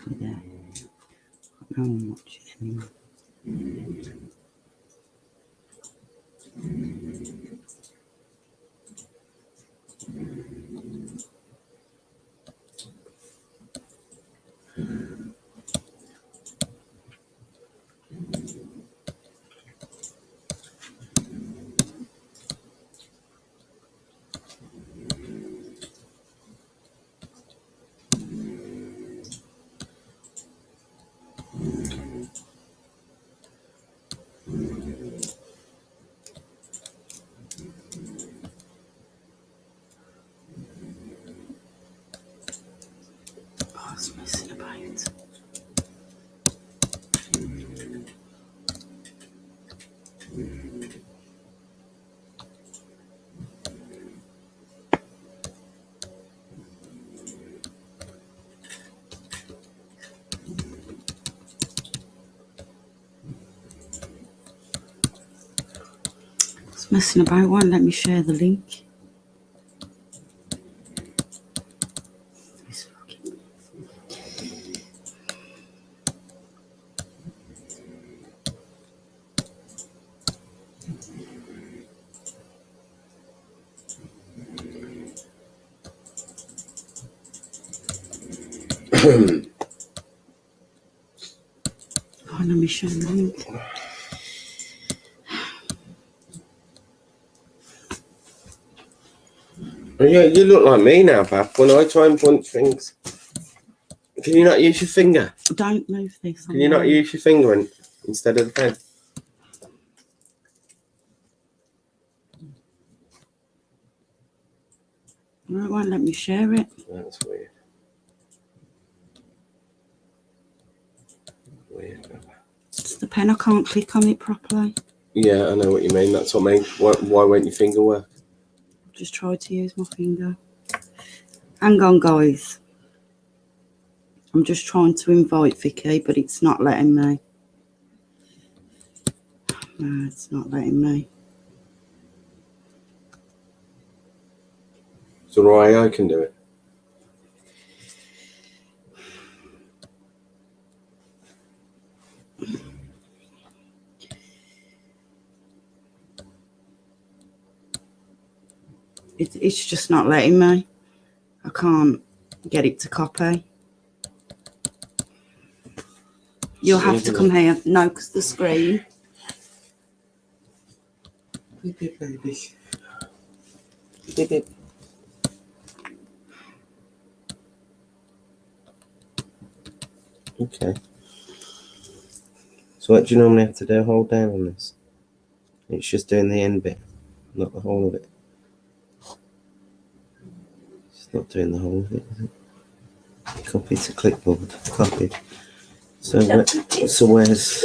exactly there. No one watching anymore. Oh, it's messing about. It's messing about. Won't let me share the link. Oh, let me share the link. Yeah, you look like me now, Pap. When I try and punch things, can you not use your finger? Don't move this. Can you not use your finger instead of the pen? No, it won't let me share it. That's weird. Weird. It's the pen. I can't click on it properly. Yeah, I know what you mean. That's what I mean. Why won't your finger work? Just try to use my finger. Hang on, guys. I'm just trying to invite Vicky, but it's not letting me. No, it's not letting me. So I can do it. It's just not letting me. I can't get it to copy. You'll have to come here. No, because the screen. Beep, beep, baby. Beep, beep. Okay. So what do you normally have to do? Hold down on this. It's just doing the end bit, not the whole of it. It's not doing the whole of it, is it? Copy to clipboard. Copied. So where's...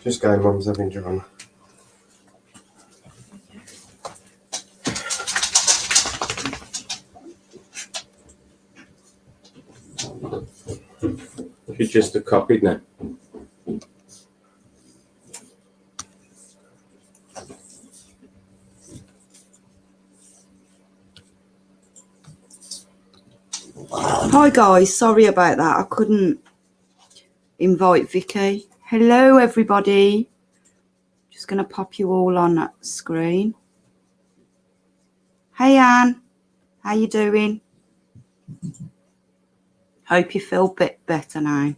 Just go, Mum's having drama. It's just a copy now. Hi guys, sorry about that. I couldn't invite Vicky. Hello everybody. Just going to pop you all on that screen. Hey Anne, how you doing? Hope you feel a bit better now.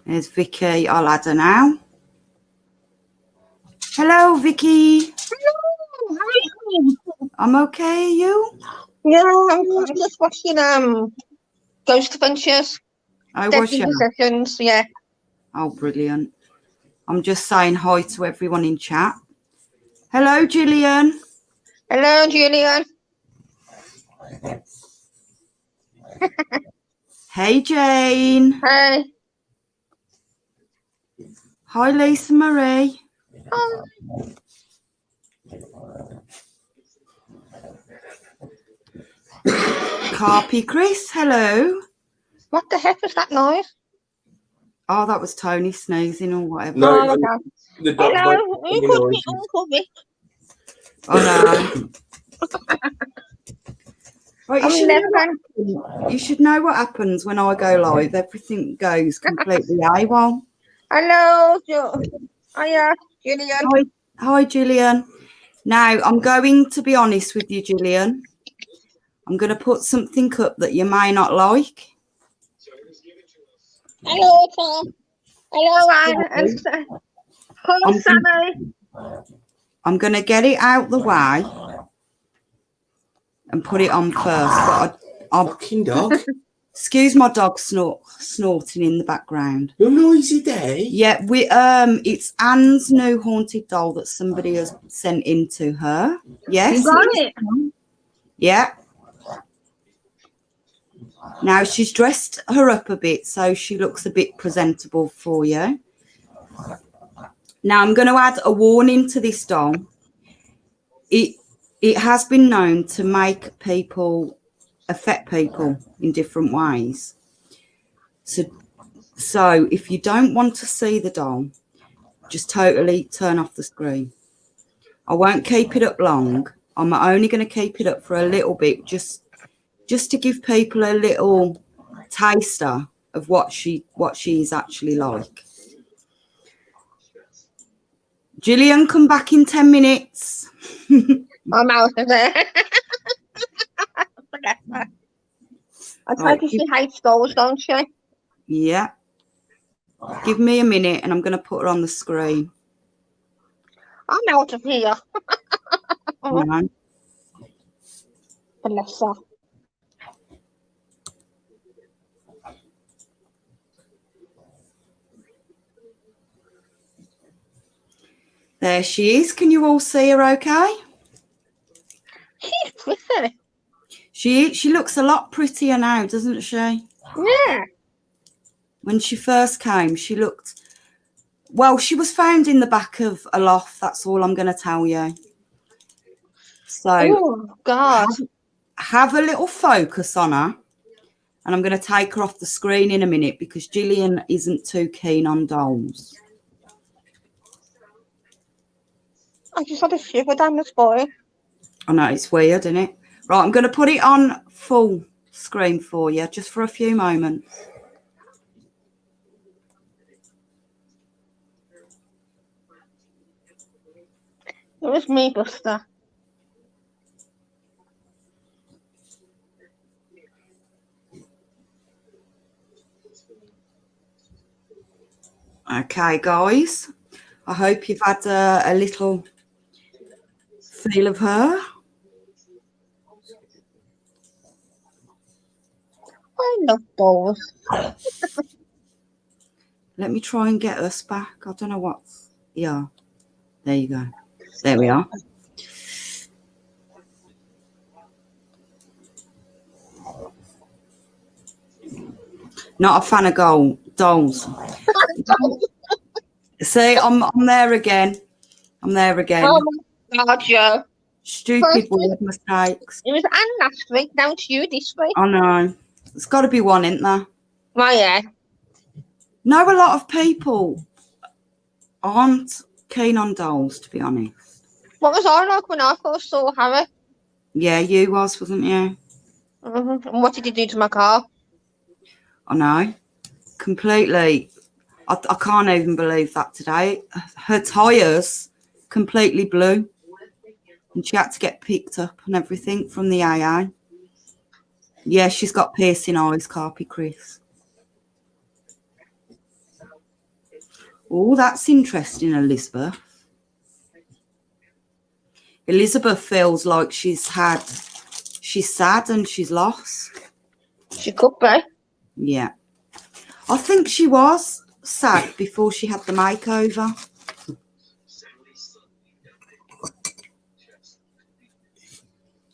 There's Vicky. I'll add her now. Hello Vicky. Hello, how are you? I'm okay, you? Yeah, I'm just watching Ghost Adventures. I was you. Possessions, yeah. Oh, brilliant. I'm just saying hi to everyone in chat. Hello, Gillian. Hello, Julian. Hey, Jane. Hi. Hi, Lisa Marie. Oh, Carpy Chris, hello. what the heck was that noise? Oh, that was Tony sneezing or whatever. No, Oh, the dog's hello, like you could be Uncle Vic. Oh, no. Right, I'm 11. you should know what happens when I go live. Everything goes completely AWOL. Hello, Hiya, Julian. Hi, Gillian. Now, I'm going to be honest with you, Gillian. I'm going to put something up that you may not like. Hello, Tom. Hello, Anne. And hello, Sammy. I'm going to get it out the way and put it on first. But Fucking dog. excuse my dog snorting in the background. Your noisy day. Yeah, it's Anne's new haunted doll that somebody has sent in to her. Yes. You got it. Yeah. Now she's dressed her up a bit so she looks a bit presentable for you. Now I'm going to add a warning to this doll. It has been known to affect people in different ways. So if you don't want to see the doll, just totally turn off the screen. I won't keep it up long. I'm only going to keep it up for a little bit, just to give people a little taster of what she's actually like. Gillian, come back in 10 minutes. I'm out of there. I Right. think she hates dolls, don't she? Yeah. Give me a minute and I'm going to put her on the screen. I'm out of here. Hang on. Bless her. There she is. Can you all see her okay? She's pretty. She looks a lot prettier now, doesn't she? Yeah. When she first came, she looked... Well, she was found in the back of a loft. That's all I'm going to tell you. So Oh, God. have a little focus on her. And I'm going to take her off the screen in a minute because Gillian isn't too keen on dolls. I just had a shiver down the spine. I know, it's weird, isn't it? Right, I'm going to put it on full screen for you, just for a few moments. It was me, Buster. Okay, guys. I hope you've had a little feel of her. I love dolls. Let me try and get us back. I don't know what. Yeah. There you go. There we are. Not a fan of dolls. See, I'm there again. I'm there again. Oh, my God, Joe. Stupid word mistakes. It was Anne last week, now it's you this week. I know. There's got to be one, isn't there? Well, yeah. No, a lot of people aren't keen on dolls, to be honest. What was I like when I first saw Harry? Yeah, you wasn't you? Mm-hmm. And what did he do to my car? I know. Completely. I can't even believe that today. Her tyres completely blew. And she had to get picked up and everything from the AA. Yeah, she's got piercing eyes, Carpy Chris. Oh, that's interesting, Elizabeth. Elizabeth feels like she's sad and she's lost. She could be. Yeah. I think she was sad before she had the makeover.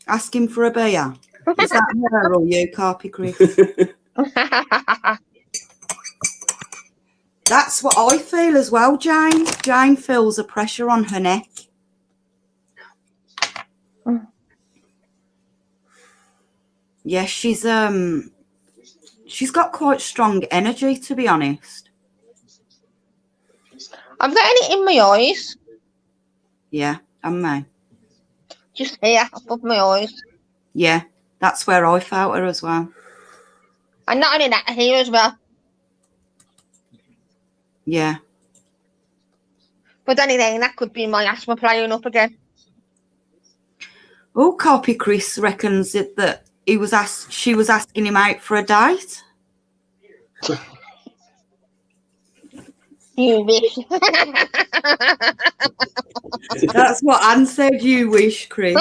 Ask him for a beer. Is that her or you, Carpy Chris? That's what I feel as well, Jane. Jane feels a pressure on her neck. Yeah, she's got quite strong energy, to be honest. I'm getting it in my eyes. Yeah, and me. Just here, above my eyes. Yeah, That's where I felt her as well. And not only that, here as well. Yeah. But then again, that could be my asthma playing up again. Oh, Copy Chris reckons that she was asking him out for a date. You wish. That's what Anne said. You wish, Chris.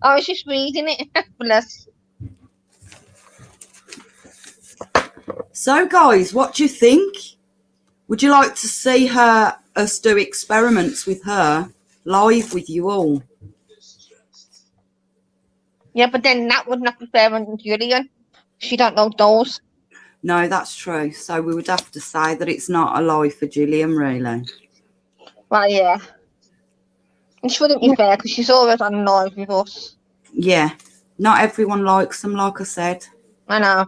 I was just reading it. Bless. So, guys, what do you think? Would you like to see us do experiments with her live with you all? Yeah, but then that would not be fair on Julian. She don't know those. No, that's true. So we would have to say that it's not a live for Gillian, really. Well, yeah. It shouldn't be fair because she's always on live with us. Yeah. Not everyone likes them, like I said. I know.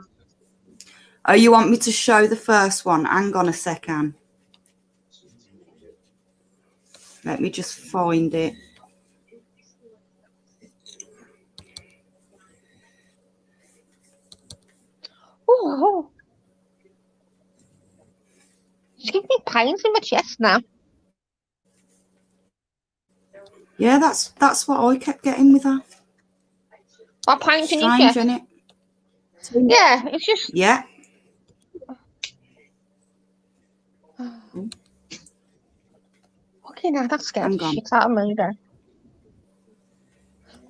Oh, you want me to show the first one? Hang on a second. Let me just find it. Oh. She's giving me pains in my chest now. Yeah, that's what I kept getting with her. What pains in your Strange, chest? isn't it? Yeah, it's just... Yeah. Okay, now that's scared Hang the on. shit out of me then.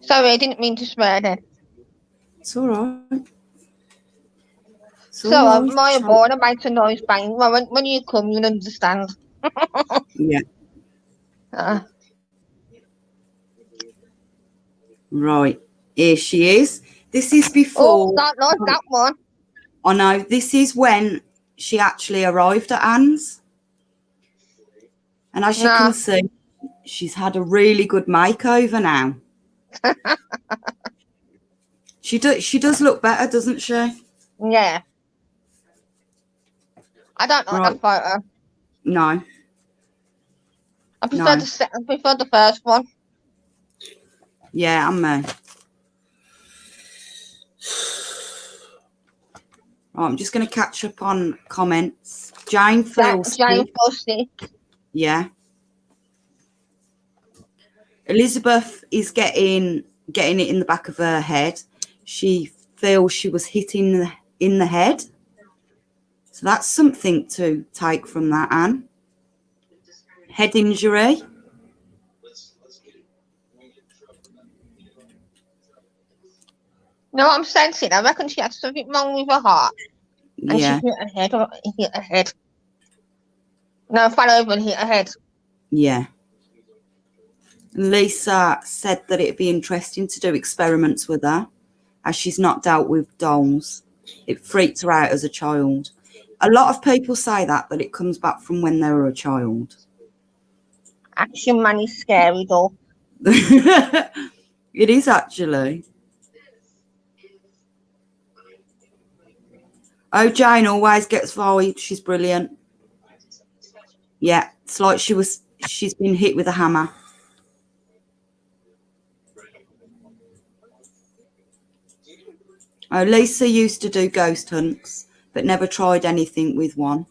Sorry, I didn't mean to swear then. It's all right. It's all So, right. my border makes a noise bang. Well, when you come, you'll understand. Yeah. Right. Here she is. This is before. Oh, not that one. I know. This is when she actually arrived at Anne's. And as you can see, she's had a really good makeover now. She does look better, doesn't she? Yeah. I don't like that photo. No. I prefer the first one. Yeah, and me. Right, I'm just going to catch up on comments. Jane feels Jane feels sick. Yeah. Elizabeth is getting it in the back of her head. She feels she was hit in the head. So that's something to take from that, Anne. Head injury. No, I'm sensing. I reckon she had something wrong with her heart. And Yeah. she hit her head. No, fell over and hit her head. Yeah. Lisa said that it'd be interesting to do experiments with her, as she's not dealt with dolls. It freaked her out as a child. A lot of people say that it comes back from when they were a child. Action Man is scary, though. It is actually. Oh, Jane always gets vibes. She's brilliant. Yeah, it's like she's been hit with a hammer. Oh, Lisa used to do ghost hunts, but never tried anything with one.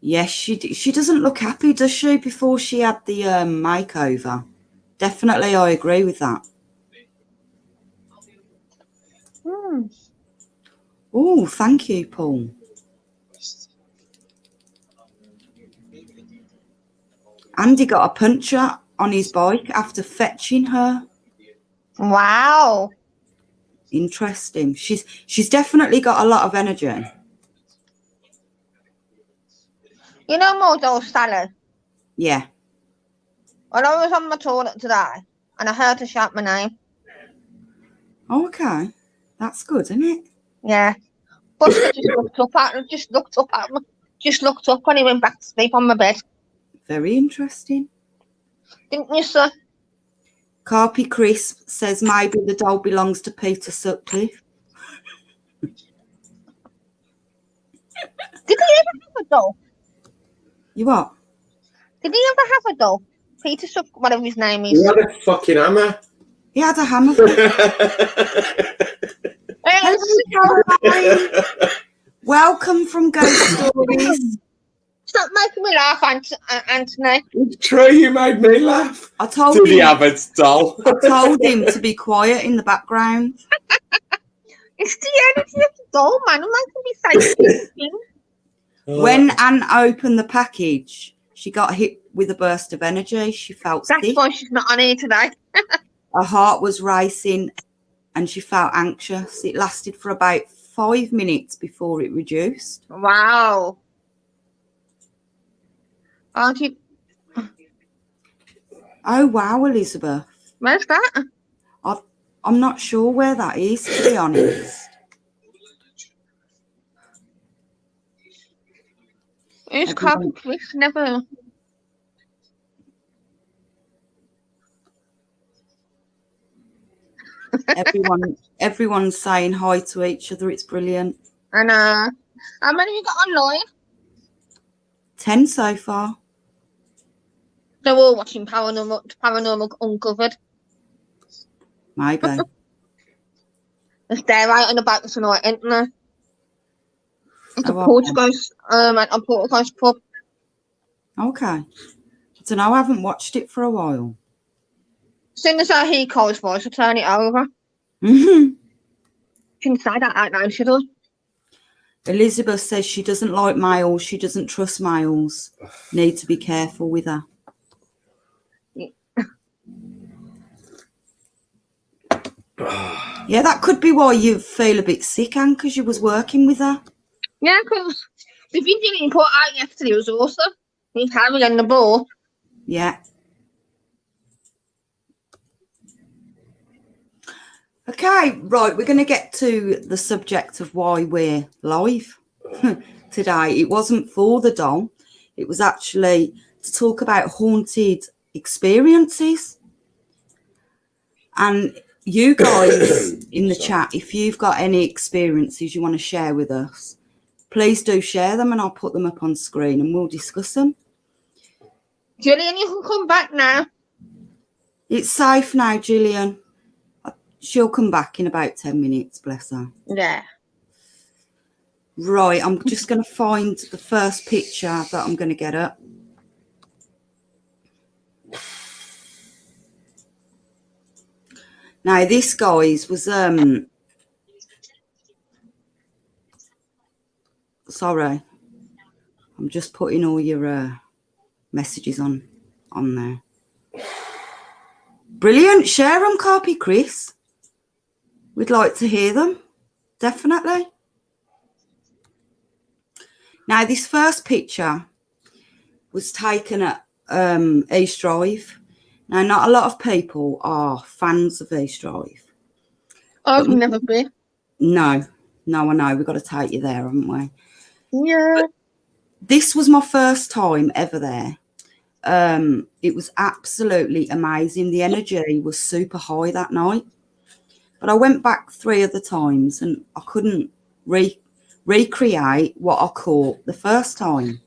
Yes, she doesn't look happy, does she, before she had the makeover? Definitely, I agree with that. Oh, thank you, Paul. Andy got a puncture on his bike after fetching her. Wow. Interesting. She's definitely got a lot of energy. You know Mojo Sally? Yeah. Well, I was on my toilet today and I heard her shout my name. Oh, okay. That's good, isn't it? Yeah. Buster just looked up at me. Just looked up when he went back to sleep on my bed. Very interesting. Didn't you, sir? Carpy Crisp says maybe the doll belongs to Peter Sutcliffe. Did he ever have a doll? You what? Did he ever have a doll? Peter Suck, whatever his name He is. had a fucking hammer. He had a hammer. Hello, Caroline. Welcome from Ghost Stories. Stop making me laugh, Anthony. Troy, you made me laugh. I told To the him. Abbott's doll. I told him to be quiet in the background. It's the energy of the doll, man. I'm making me say things. When Anne opened the package, she got hit with a burst of energy. She felt That's sick. why she's not on here today. Her heart was racing and she felt anxious. It lasted for about 5 minutes before it reduced. Wow. Aren't you? Oh, wow, Elizabeth. Where's that? I'm not sure where that is, to be honest. Who's Carpet Chris? Never. Everyone's saying hi to each other. It's brilliant. I know. How many have you got online? 10 so far. They're all watching Paranormal Uncovered. Maybe. They're out and about tonight, ain't they? It's a Oh, Portugal's pub. Okay. I don't know. I haven't watched it for a while. As soon as I hear Cole's voice, I turn it over. Mhm. She can say that out loud, she does. Elizabeth says she doesn't like males. She doesn't trust males. Need to be careful with her. Yeah, that could be why you feel a bit sick, Anne, because you was working with her. Yeah, because the video you put out yesterday was awesome. With Harry and the ball. Yeah. Okay, right. We're going to get to the subject of why we're live today. It wasn't for the doll. It was actually to talk about haunted experiences. And you guys in the chat, if you've got any experiences you want to share with us, please do share them and I'll put them up on screen and we'll discuss them. Gillian, you can come back now. It's safe now, Gillian. She'll come back in about 10 minutes, bless her. Yeah. Right, I'm just going to find the first picture that I'm going to get up. Now, this, guys, was... Sorry. I'm just putting all your messages on there. Brilliant. Share them, Carpy Chris. We'd like to hear them. Definitely. Now, this first picture was taken at East Drive. Now, not a lot of people are fans of East Drive. I've never been. No, I know. We've got to take you there, haven't we? Yeah. This was my first time ever there. It was absolutely amazing. The energy was super high that night. But I went back 3 other times and I couldn't recreate what I caught the first time.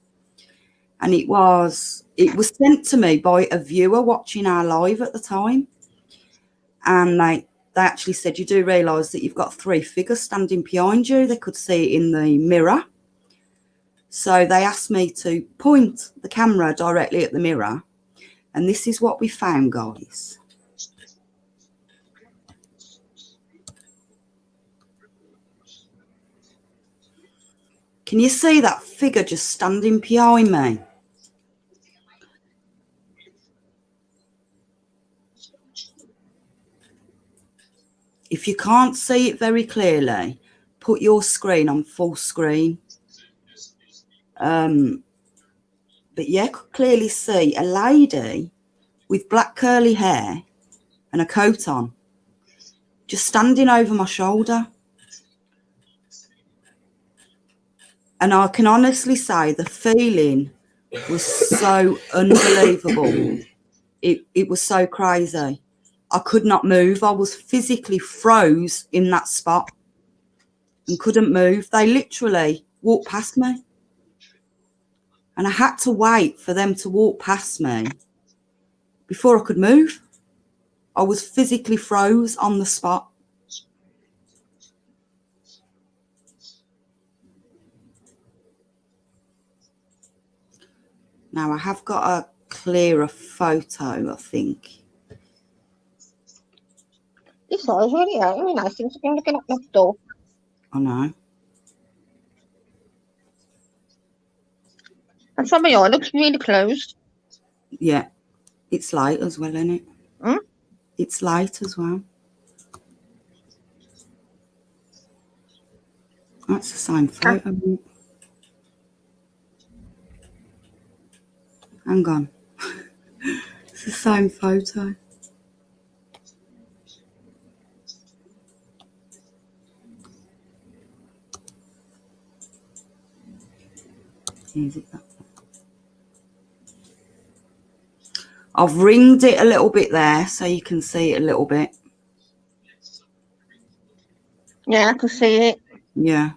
And it was sent to me by a viewer watching our live at the time. And they actually said, you do realise that you've got 3 figures standing behind you. They could see it in the mirror. So they asked me to point the camera directly at the mirror. And this is what we found, guys. Can you see that figure just standing behind me? If you can't see it very clearly, put your screen on full screen. But yeah, I could clearly see a lady with black curly hair and a coat on, just standing over my shoulder. And I can honestly say the feeling was so unbelievable. It was so crazy. I could not move. I was physically froze in that spot and couldn't move. They literally walked past me. And I had to wait for them to walk past me before I could move. I was physically froze on the spot. Now I have got a clearer photo, I think. This eye is really out. Really nice things to be looking at next door. I know. And some of your looks really closed. Yeah. It's light as well, isn't it? Hmm? It's light as well. That's the same photo. Hang on. It's the same photo. Is it that one? I've ringed it a little bit there so you can see it a little bit. Yeah, I can see it. Yeah.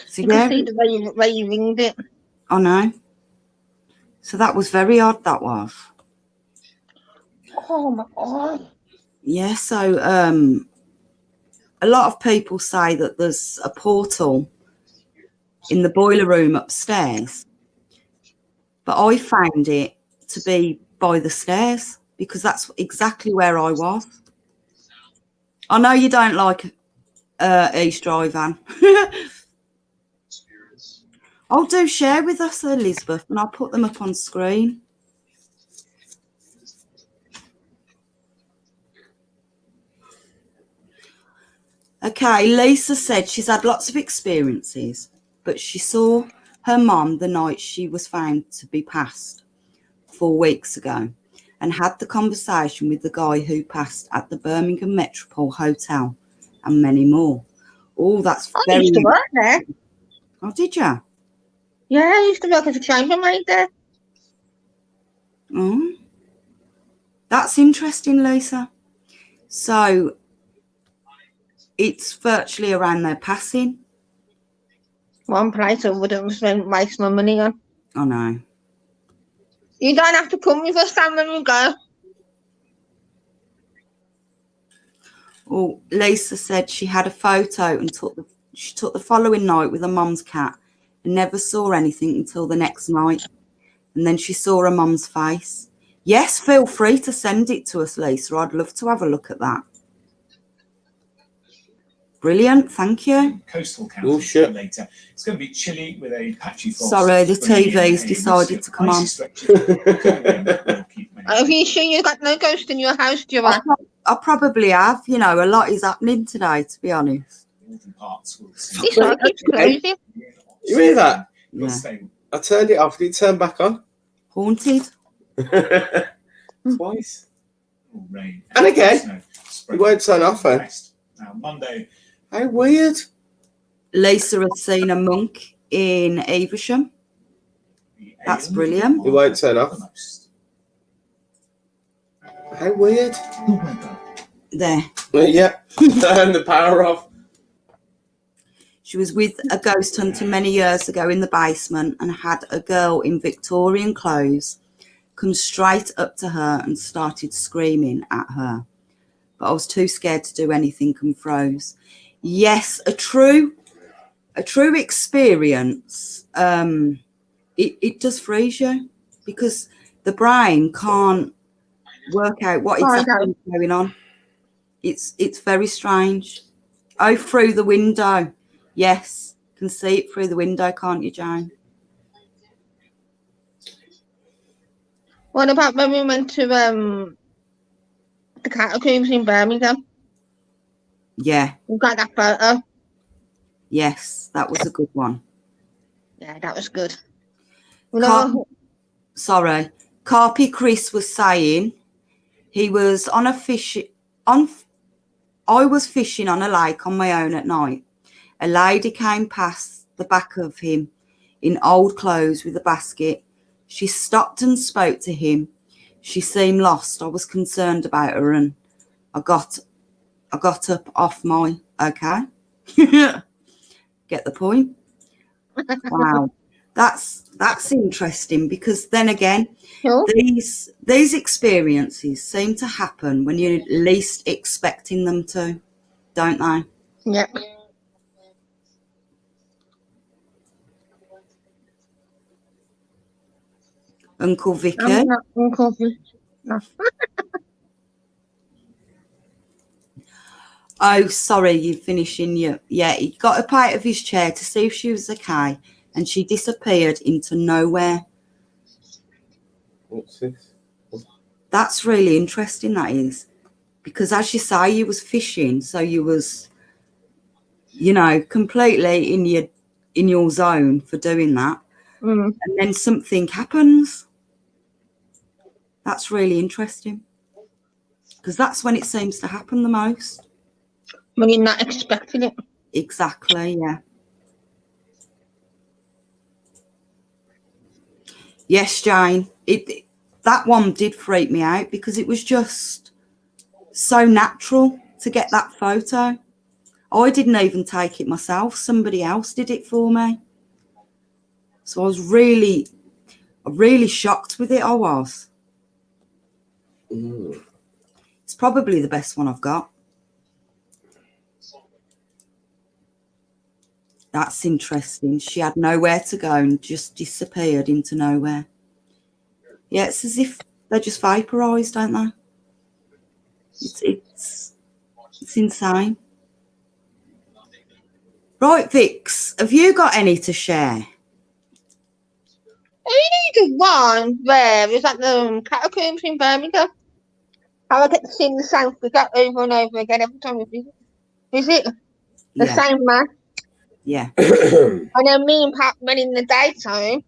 So You yeah, can see the way you ringed it. I know. So that was very odd, that was. Oh my God. Yeah, so a lot of people say that there's a portal in the boiler room upstairs, but I found it to be by the stairs because that's exactly where I was. I know you don't like East Drive, Anne. I'll do share with us, Elizabeth, and I'll put them up on screen. Okay, Lisa said she's had lots of experiences, but she saw her mum the night she was found to be passed 4 weeks ago and had the conversation with the guy who passed at the Birmingham Metropole Hotel and many more. Oh, that's I very... used to work there. Oh, did you? Yeah, I used to work as a chambermaid there. Oh, that's interesting, Lisa. So it's virtually around their passing. One place I wouldn't spend waste my money on. I know. You don't have to come with us, Sam, when we go. Well, Lisa said she had a photo and she took the following night with her mum's cat and never saw anything until the next night. And then she saw her mum's face. Yes, feel free to send it to us, Lisa. I'd love to have a look at that. Brilliant, thank you. Coastal Oh, counties shit. later. It's going to be chilly with a patchy frost. Sorry, the bringing in TV's a decided risk to of come icy on. stretches. Cold wind will keep many Are you sure you got no ghost in your house, do you? I probably have. You know, a lot is happening today, to be honest. northern parts will see. This one keeps closing. You hear that? Will Yeah. stay I turned it off. Did it turn back on? Haunted. Twice. will rain. And again, snow It spread won't turn off then. west. Now Monday, How weird. Lisa has seen a monk in Evesham. the That's aliens brilliant. It won't turn off. the most. How weird. The weather. There. Yeah. Turn the power off. She was with a ghost hunter many years ago in the basement and had a girl in Victorian clothes come straight up to her and started screaming at her. But I was too scared to do anything and froze. Yes, a true experience. It does freeze you because the brain can't work out what exactly is going on. It's very strange. Oh, through the window. Yes, can see it through the window, can't you, Jane? What about when we went to the catacombs in Birmingham? Yeah, We got that photo. yes, that was a good one. Yeah, that was good. Sorry, Carpy Chris was saying he was on a I was fishing on a lake on my own at night. A lady came past the back of him in old clothes with a basket. She stopped and spoke to him. She seemed lost. I was concerned about her and I got up off my, okay. Get the point. Wow. That's interesting, because then again, Sure. these experiences seem to happen when you're least expecting them to, don't they? Yeah. Uncle Vicky. I'm not uncomfortable. No. Oh, sorry, you're finishing your... Yeah, he got up out of his chair to see if she was okay, and she disappeared into nowhere. What's this? That's really interesting, that is. Because as you say, you was fishing, so you was, you know, completely in your zone for doing that. Mm. And then something happens. That's really interesting. Because that's when it seems to happen the most. When you're not expecting it. Exactly, yeah. Yes, Jane. That one did freak me out, because it was just so natural to get that photo. I didn't even take it myself. Somebody else did it for me. So I was really shocked with it. I was. Mm. It's probably the best one I've got. That's interesting. She had nowhere to go and just disappeared into nowhere. Yeah, it's as if they're just vaporised, don't they? It's insane. Right, Vix, have you got any to share? I need one where it was at the catacombs in Birmingham. How I get to see the same figure over and over again every time we visit. The Yeah, same man. yeah. And then me and Pat went in the daytime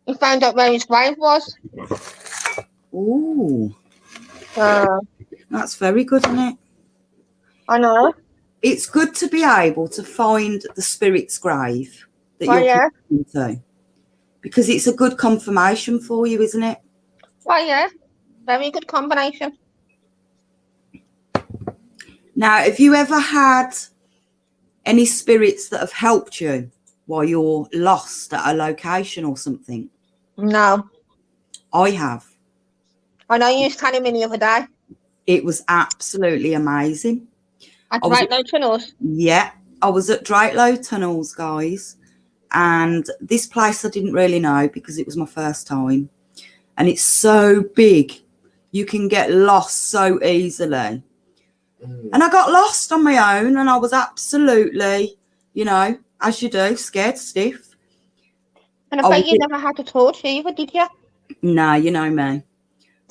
and found out where his grave was. Ooh, Uh, that's very good, isn't it? I know. It's good to be able to find the spirit's grave that Well, you're yeah. into, because it's a good confirmation for you, isn't it? Well, yeah. Very good combination. Now, have you ever had any spirits that have helped you while you're lost at a location or something? No. I have. I know you was telling me the other day. It was absolutely amazing. At I was Right No Tunnels. Yeah, I was at Drakelow Tunnels, guys, and this place I didn't really know because it was my first time, and it's so big, you can get lost so easily. And I got lost on my own, and I was absolutely, you know, as you do, scared stiff. And I bet you never had a torch either, did you? No, you know me.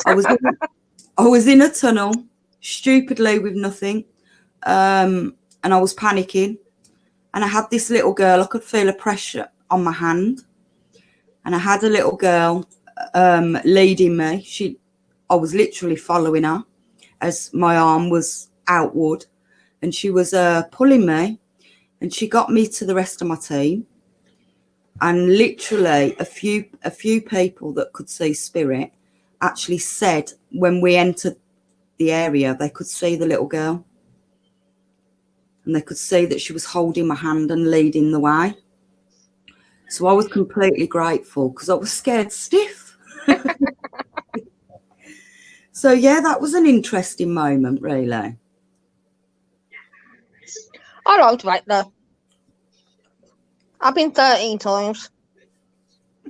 I was in a tunnel, stupidly with nothing, and I was panicking. And I had this little girl, I could feel a pressure on my hand. And I had a little girl leading me. I was literally following her as my arm was outward. And she was pulling me. And she got me to the rest of my team. And literally a few people that could see spirit actually said when we entered the area, they could see the little girl. And they could see that she was holding my hand and leading the way. So I was completely grateful because I was scared stiff. So, yeah, that was an interesting moment, really. I liked right there. I've been 13 times.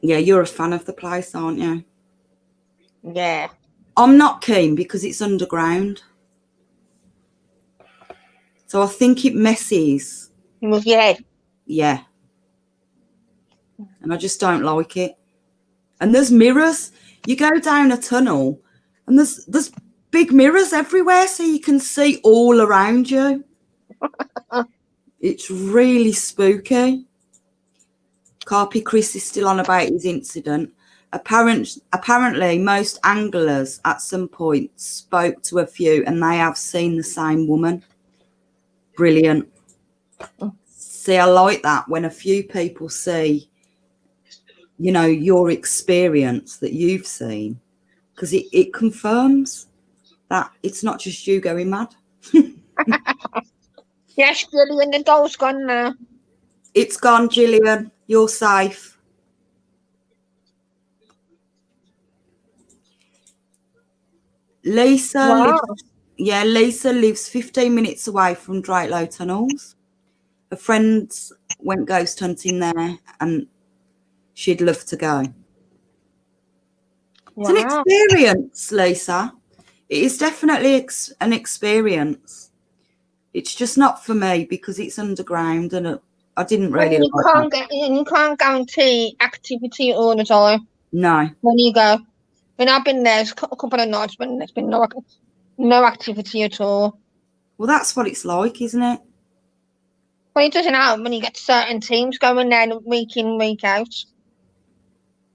Yeah, you're a fan of the place, aren't you? Yeah. I'm not keen because it's underground. So I think it messes. It was your head. Yeah. And I just don't like it. And there's mirrors. You go down a tunnel and there's big mirrors everywhere so you can see all around you. It's really spooky. Carpy Chris is still on about his incident. Apparently, most anglers at some point spoke to a few and they have seen the same woman. Brilliant. See, I like that when a few people see, you know, your experience that you've seen, because it confirms that it's not just you going mad. Yes, Billy, and the doll's gone now. It's gone, Gillian. You're safe. Lisa Wow. Lisa lives 15 minutes away from Drakelow Tunnels. Her friends went ghost hunting there and she'd love to go. It's an Wow. experience, Lisa. It is definitely an experience. It's just not for me because it's underground and I didn't But really you like that. you can't guarantee activity all the time No. when you go. When I've been there, a couple of nights when there's been no activity at all. Well, that's what it's like, isn't it? But it doesn't happen when you get certain teams going there week in, week out.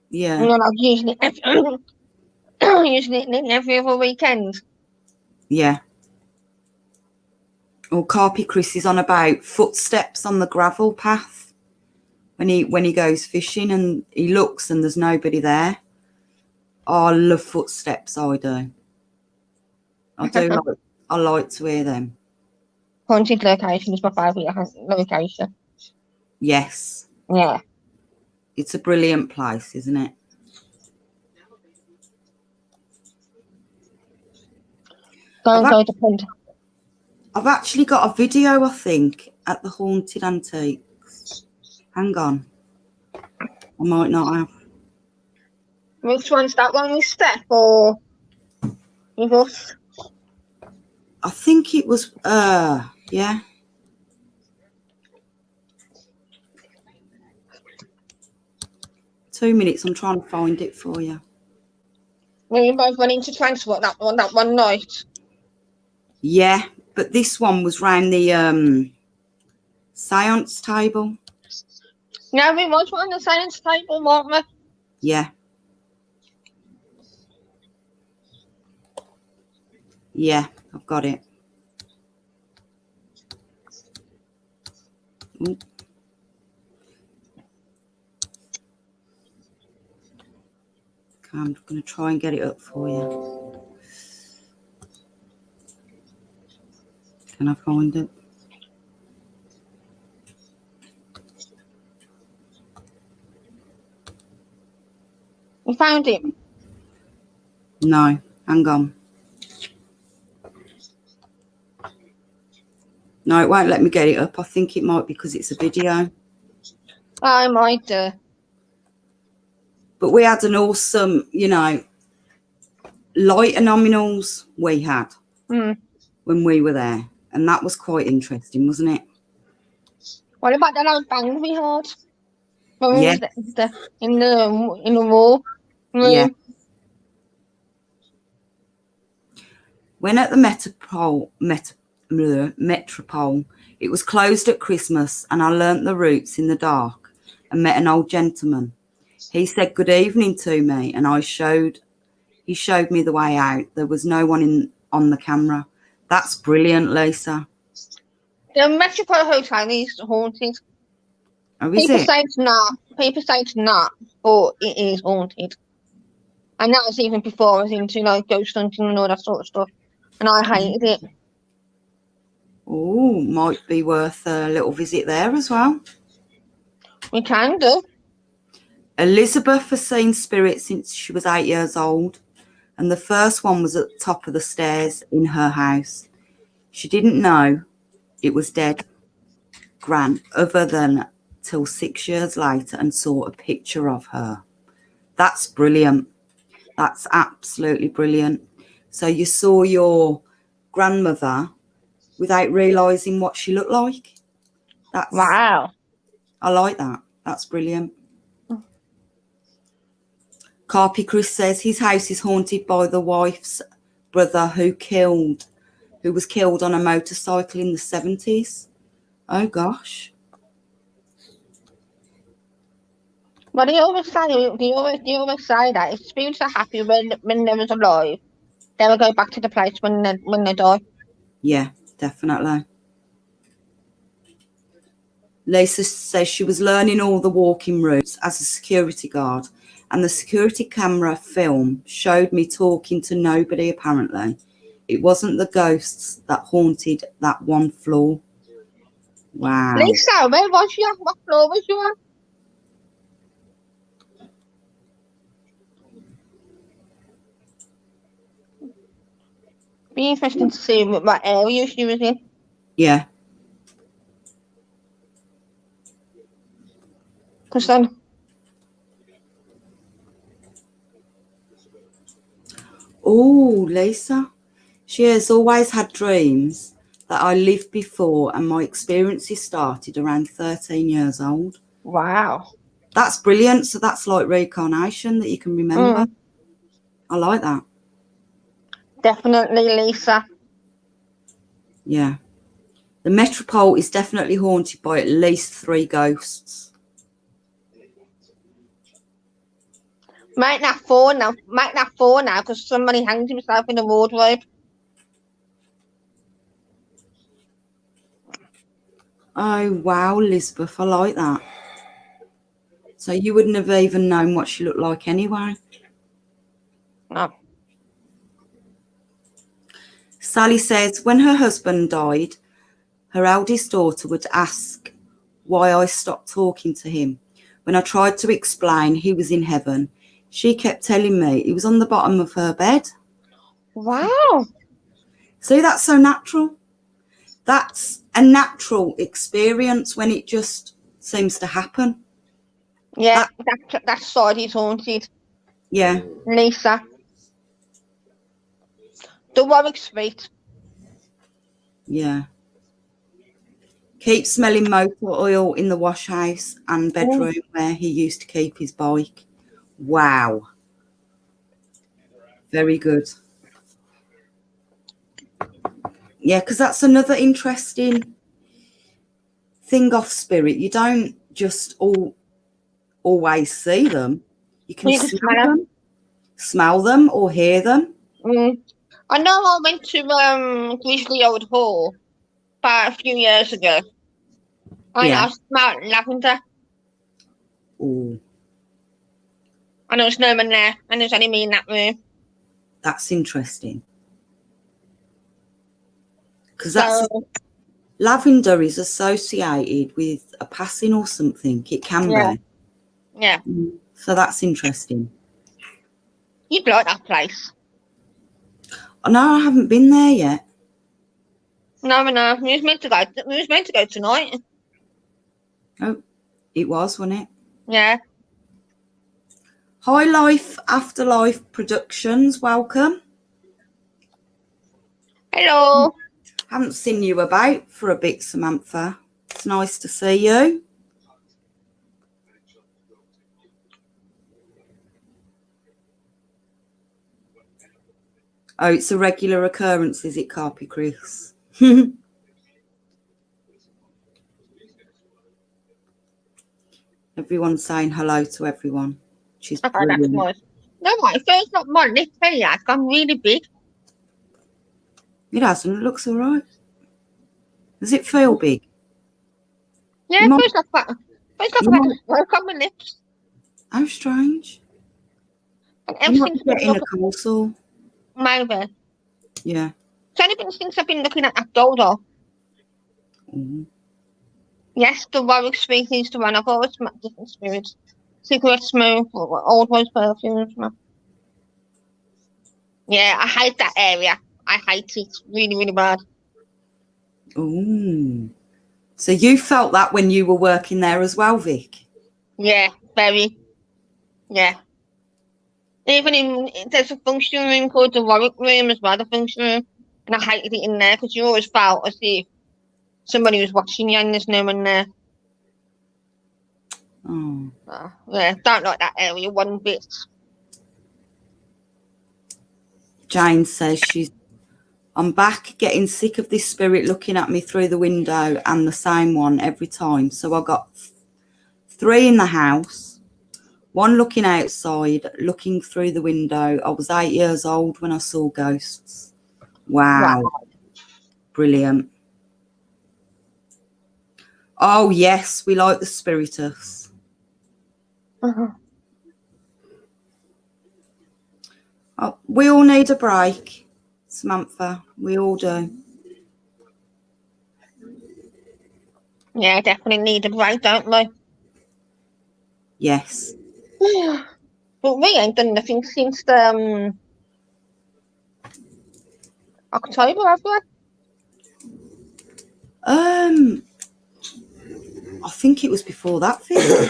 Yeah. You know, like usually every other weekend. Yeah. Or Carpy Chris is on about footsteps on the gravel path when he goes fishing and he looks and there's nobody there. Oh, I love footsteps, I do. I like to hear them. Haunted location is my favourite location. Yes. Yeah. It's a brilliant place, isn't it? Don't go to Punt. I've actually got a video, I think, at the Haunted Antiques. Hang on. I might not have. Which one's that one with Steph or with us? I think it was, yeah. Two minutes, I'm trying to find it for you. When you both went into transport that one night. Yeah, but this one was round the seance table. Yeah, we was on the science table, weren't we? Yeah. Yeah, I've got it. Ooh. Okay, I'm going to try and get it up for you. Can I find it? You found it. No, hang on. No, it won't let me get it up. I think it might be because it's a video. I might do. But we had an awesome, lighter nominals we had when we were there. And that was quite interesting, wasn't it? What about that old bang we heard? When Yeah. we was in the wall room? Yeah. When at the Metropole, it was closed at Christmas and I learnt the routes in the dark and met an old gentleman. He said good evening to me and he showed me the way out. There was no one on the camera. That's brilliant, Lisa. The Metropole Hotel is haunted. Oh, is People it? say it's not. People say it's not, but it is haunted. And that was even before I was into ghost hunting and all that sort of stuff. And I hated it. Oh, might be worth a little visit there as well. We can do. Elizabeth has seen spirits since she was 8 years old, and the first one was at the top of the stairs in her house. She didn't know it was dead Gran other than till 6 years later and saw a picture of her. That's brilliant. That's absolutely brilliant. So you saw your grandmother without realising what she looked like. That's Wow. I like that. That's brilliant. Carpy Chris says his house is haunted by the wife's brother who was killed on a motorcycle in the 70s. Oh gosh. But they always say that if spirits are happy when they was alive, they will go back to the place when they die. Yeah, definitely. Lisa says she was learning all the walking routes as a security guard, and the security camera film showed me talking to nobody apparently. It wasn't the ghosts that haunted that one floor. Wow. Lisa, where was you? What floor was you on? Be interesting to see what area she was in. Yeah. Because then, Oh, Lisa. She has always had dreams that I lived before, and my experiences started around 13 years old. wow. That's brilliant. So that's like reincarnation that you can remember. I like that. Definitely, Lisa. Yeah. The Metropole is definitely haunted by at least 3 ghosts. Make that 4 now. Make that 4 now, because somebody hanged himself in the wardrobe. Oh, wow, Elizabeth. I like that. So you wouldn't have even known what she looked like anyway. No. Sally says, when her husband died, her eldest daughter would ask why I stopped talking to him. When I tried to explain he was in heaven, she kept telling me he was on the bottom of her bed. Wow. See, that's so natural. That's a natural experience when it just seems to happen. Yeah, that side is haunted. Yeah. Lisa. The Warwick Street. Yeah. Keep smelling motor oil in the wash house and bedroom where he used to keep his bike. Wow. Very good. Yeah, because that's another interesting thing of spirit. You don't just always see them. You can You can smell them or hear them. I know I went to Grizzly Old Hall about a few years ago. And Yeah. I smelled lavender. Oh, And there was no one there. And there was only me in that room. that's interesting. Because So, lavender is associated with a passing or something. It can yeah. be. Yeah. So that's interesting. You'd like that place. No, I haven't been there yet. No. We was meant to go tonight. Oh, it was, wasn't it? Yeah. High Life Afterlife Productions, welcome. Hello. Haven't seen you about for a bit, Samantha. It's nice to see you. Oh, it's a regular occurrence, is it, Carpy Chris? Everyone's saying hello to everyone. She's Okay, that's nice. No, my face not my lip here. It's gone really big. It hasn't. It looks all right. Does it feel big? Yeah, You it might- feels like you might- work on my lips. How strange. And You might everything's be been getting a looking cold sore. maybe. Yeah. It's only been since I've been looking at that dodo. Yes, the Warwick Street is the one. I've always smelled different spirits. Cigarette smoke, or old rose perfumes. Yeah, I hate that area. I hate it really, really bad. Oh. So you felt that when you were working there as well, Vic? Yeah, very. Yeah. Even there's a function room called the Warwick room as well, the function room. And I hated it in there because you always felt as if somebody was watching you and there's no one there. Oh. Yeah, don't like that area one bit. Jane says I'm back getting sick of this spirit looking at me through the window and the same one every time. So I got 3 in the house, 1 looking outside, looking through the window. I was 8 years old when I saw ghosts. Wow. Brilliant. Oh, yes, we like the spiritus. Oh, we all need a break, Samantha. We all do. Yeah, definitely need a break, don't we? Yes. But we ain't done nothing since October, have we? I think it was before that, Phil.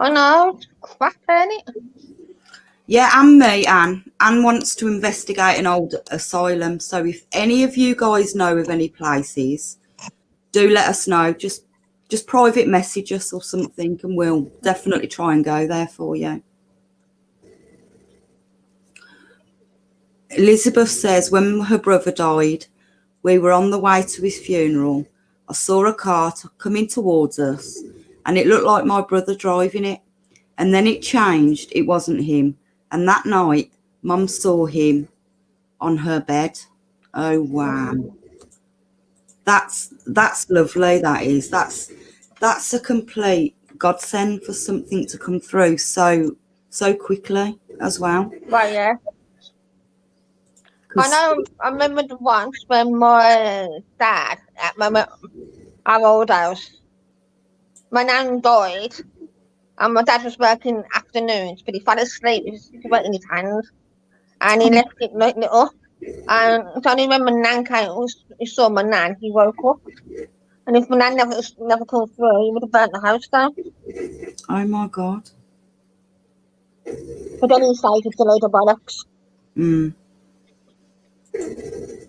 I know, it's crap, ain't it? Yeah, and me, Anne. Anne wants to investigate an old asylum. So if any of you guys know of any places, do let us know. Just private message us or something, and we'll definitely try and go there for you. Elizabeth says when her brother died, we were on the way to his funeral. I saw a car coming towards us, and it looked like my brother driving it. And then it changed. It wasn't him. And that night, Mum saw him on her bed. Oh wow, that's lovely. That is. That's a complete godsend for something to come through so quickly as well. Well, yeah. I 'Cause- know, I remember once when my dad, at our old house, my nan died, and my dad was working afternoons, but he fell asleep with his cigarette in his hand, and he left it lighting it up. And it's only when my nan came, he saw my nan, he woke up. And if my nan never come through, he would have burnt the house down. Oh my God. But then he said it's a load of bollocks.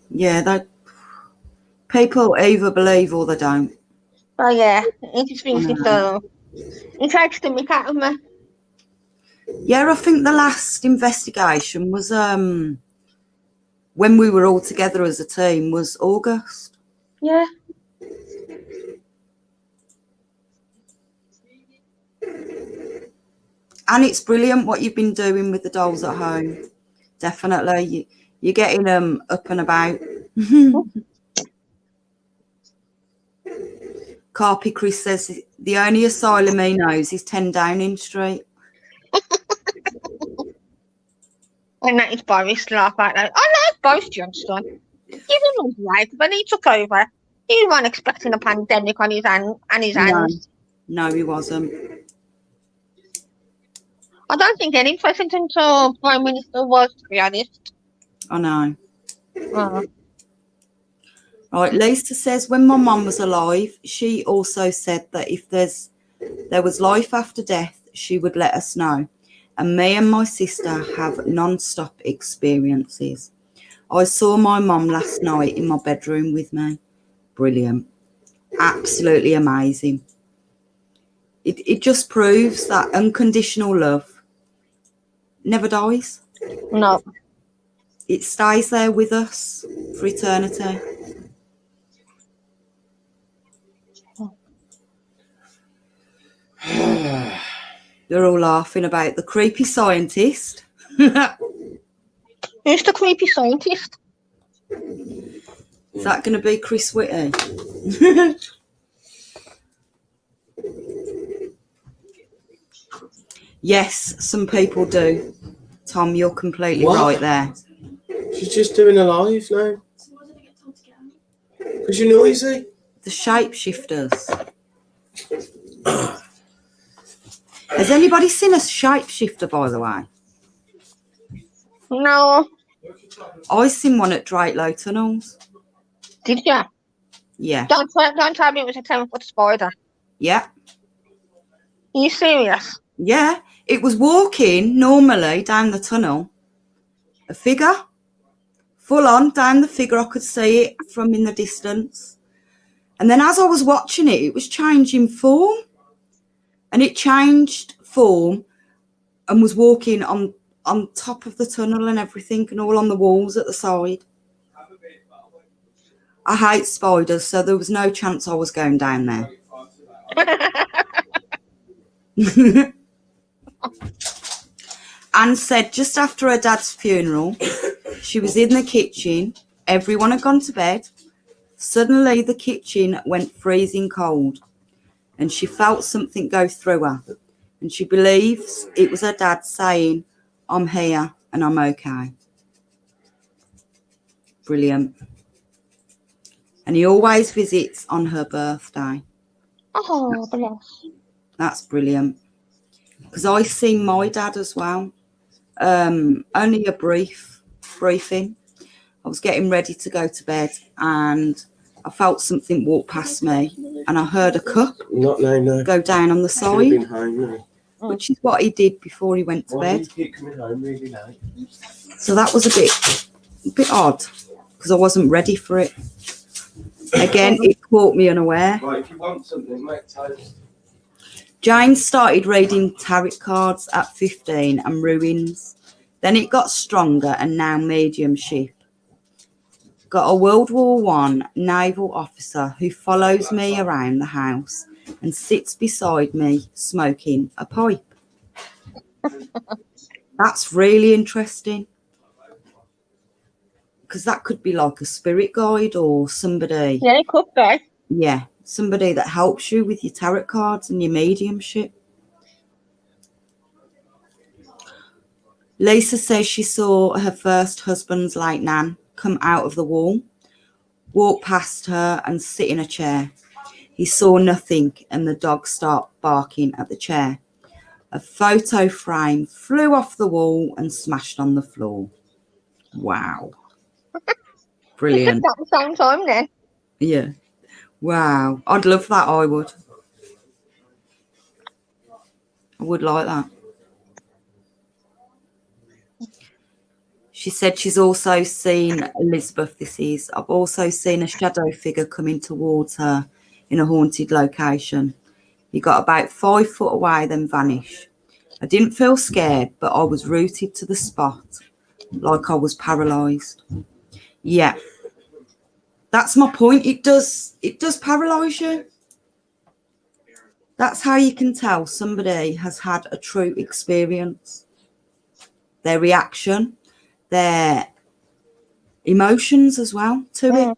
Yeah, that people either believe or they don't. Oh yeah, he just thinks it's he takes the mick out of me. Yeah, I think the last investigation was when we were all together as a team was August. Yeah. And it's brilliant what you've been doing with the dolls at home. Definitely. You're getting them up and about. Carpy Chris says the only asylum he knows is 10 Downing Street. And that is Boris laugh out loud. I like Boris Johnson. Give him a break. When he took over, he wasn't expecting a pandemic on his hands. No, he wasn't. I don't think any president or prime minister was, to be honest. I know. Oh. Right, Lisa says when my mum was alive, she also said that if there was life after death, she would let us know. And me and my sister have non-stop experiences. I saw my mum last night in my bedroom with me. Brilliant. Absolutely amazing. It just proves that unconditional love never dies. No. It stays there with us for eternity. They're all laughing about the creepy scientist. Who's the creepy scientist? Is that going to be Chris Whitty? Yes, some people do. Tom, you're completely What? right there. She's just doing a live now. Because you're noisy. The shapeshifters. Has anybody seen a shapeshifter, by the way? No. I seen one at Drakelow Tunnels. Did you? Yeah. Don't tell me it was a 10-foot spider. Yeah. Are you serious? Yeah. It was walking normally down the tunnel. A figure. Full on down the figure. I could see it from in the distance. And then as I was watching it, it was changing form. And it changed form and was walking on top of the tunnel and everything and all on the walls at the side. I hate spiders, so there was no chance I was going down there. Anne said just after her dad's funeral, she was in the kitchen. Everyone had gone to bed. Suddenly, the kitchen went freezing cold, and she felt something go through her. And she believes it was her dad saying, "I'm here and I'm okay." Brilliant. And he always visits on her birthday. Oh, bless. That's brilliant. Because I seen my dad as well. Only a briefing. I was getting ready to go to bed and I felt something walk past me and I heard a cup Not now, no. go down on the Should have been side, home, no. which is what he did before he went to Why do bed. you keep coming home really late? So that was a bit odd because I wasn't ready for it. Again, it caught me unaware. Right, if you want something, make toast. James started reading tarot cards at 15 and ruins. Then it got stronger and now mediumship. Got a World War I naval officer who follows me around the house and sits beside me smoking a pipe. That's really interesting. Because that could be like a spirit guide or somebody. Yeah, it could be. Yeah, somebody that helps you with your tarot cards and your mediumship. Lisa says she saw her first husband's late nan come out of the wall, walk past her and sit in a chair. He saw nothing and the dog started barking at the chair. A photo frame flew off the wall and smashed on the floor. Wow. Brilliant. At the same time then. Yeah. Wow. I'd love that, I would. I would like that. She said she's also seen Elizabeth. I've also seen a shadow figure coming towards her in a haunted location. He got about 5 foot away, then vanished. I didn't feel scared, but I was rooted to the spot, like I was paralysed. Yeah. That's my point. It does paralyse you. That's how you can tell somebody has had a true experience. Their reaction, their emotions as well to it.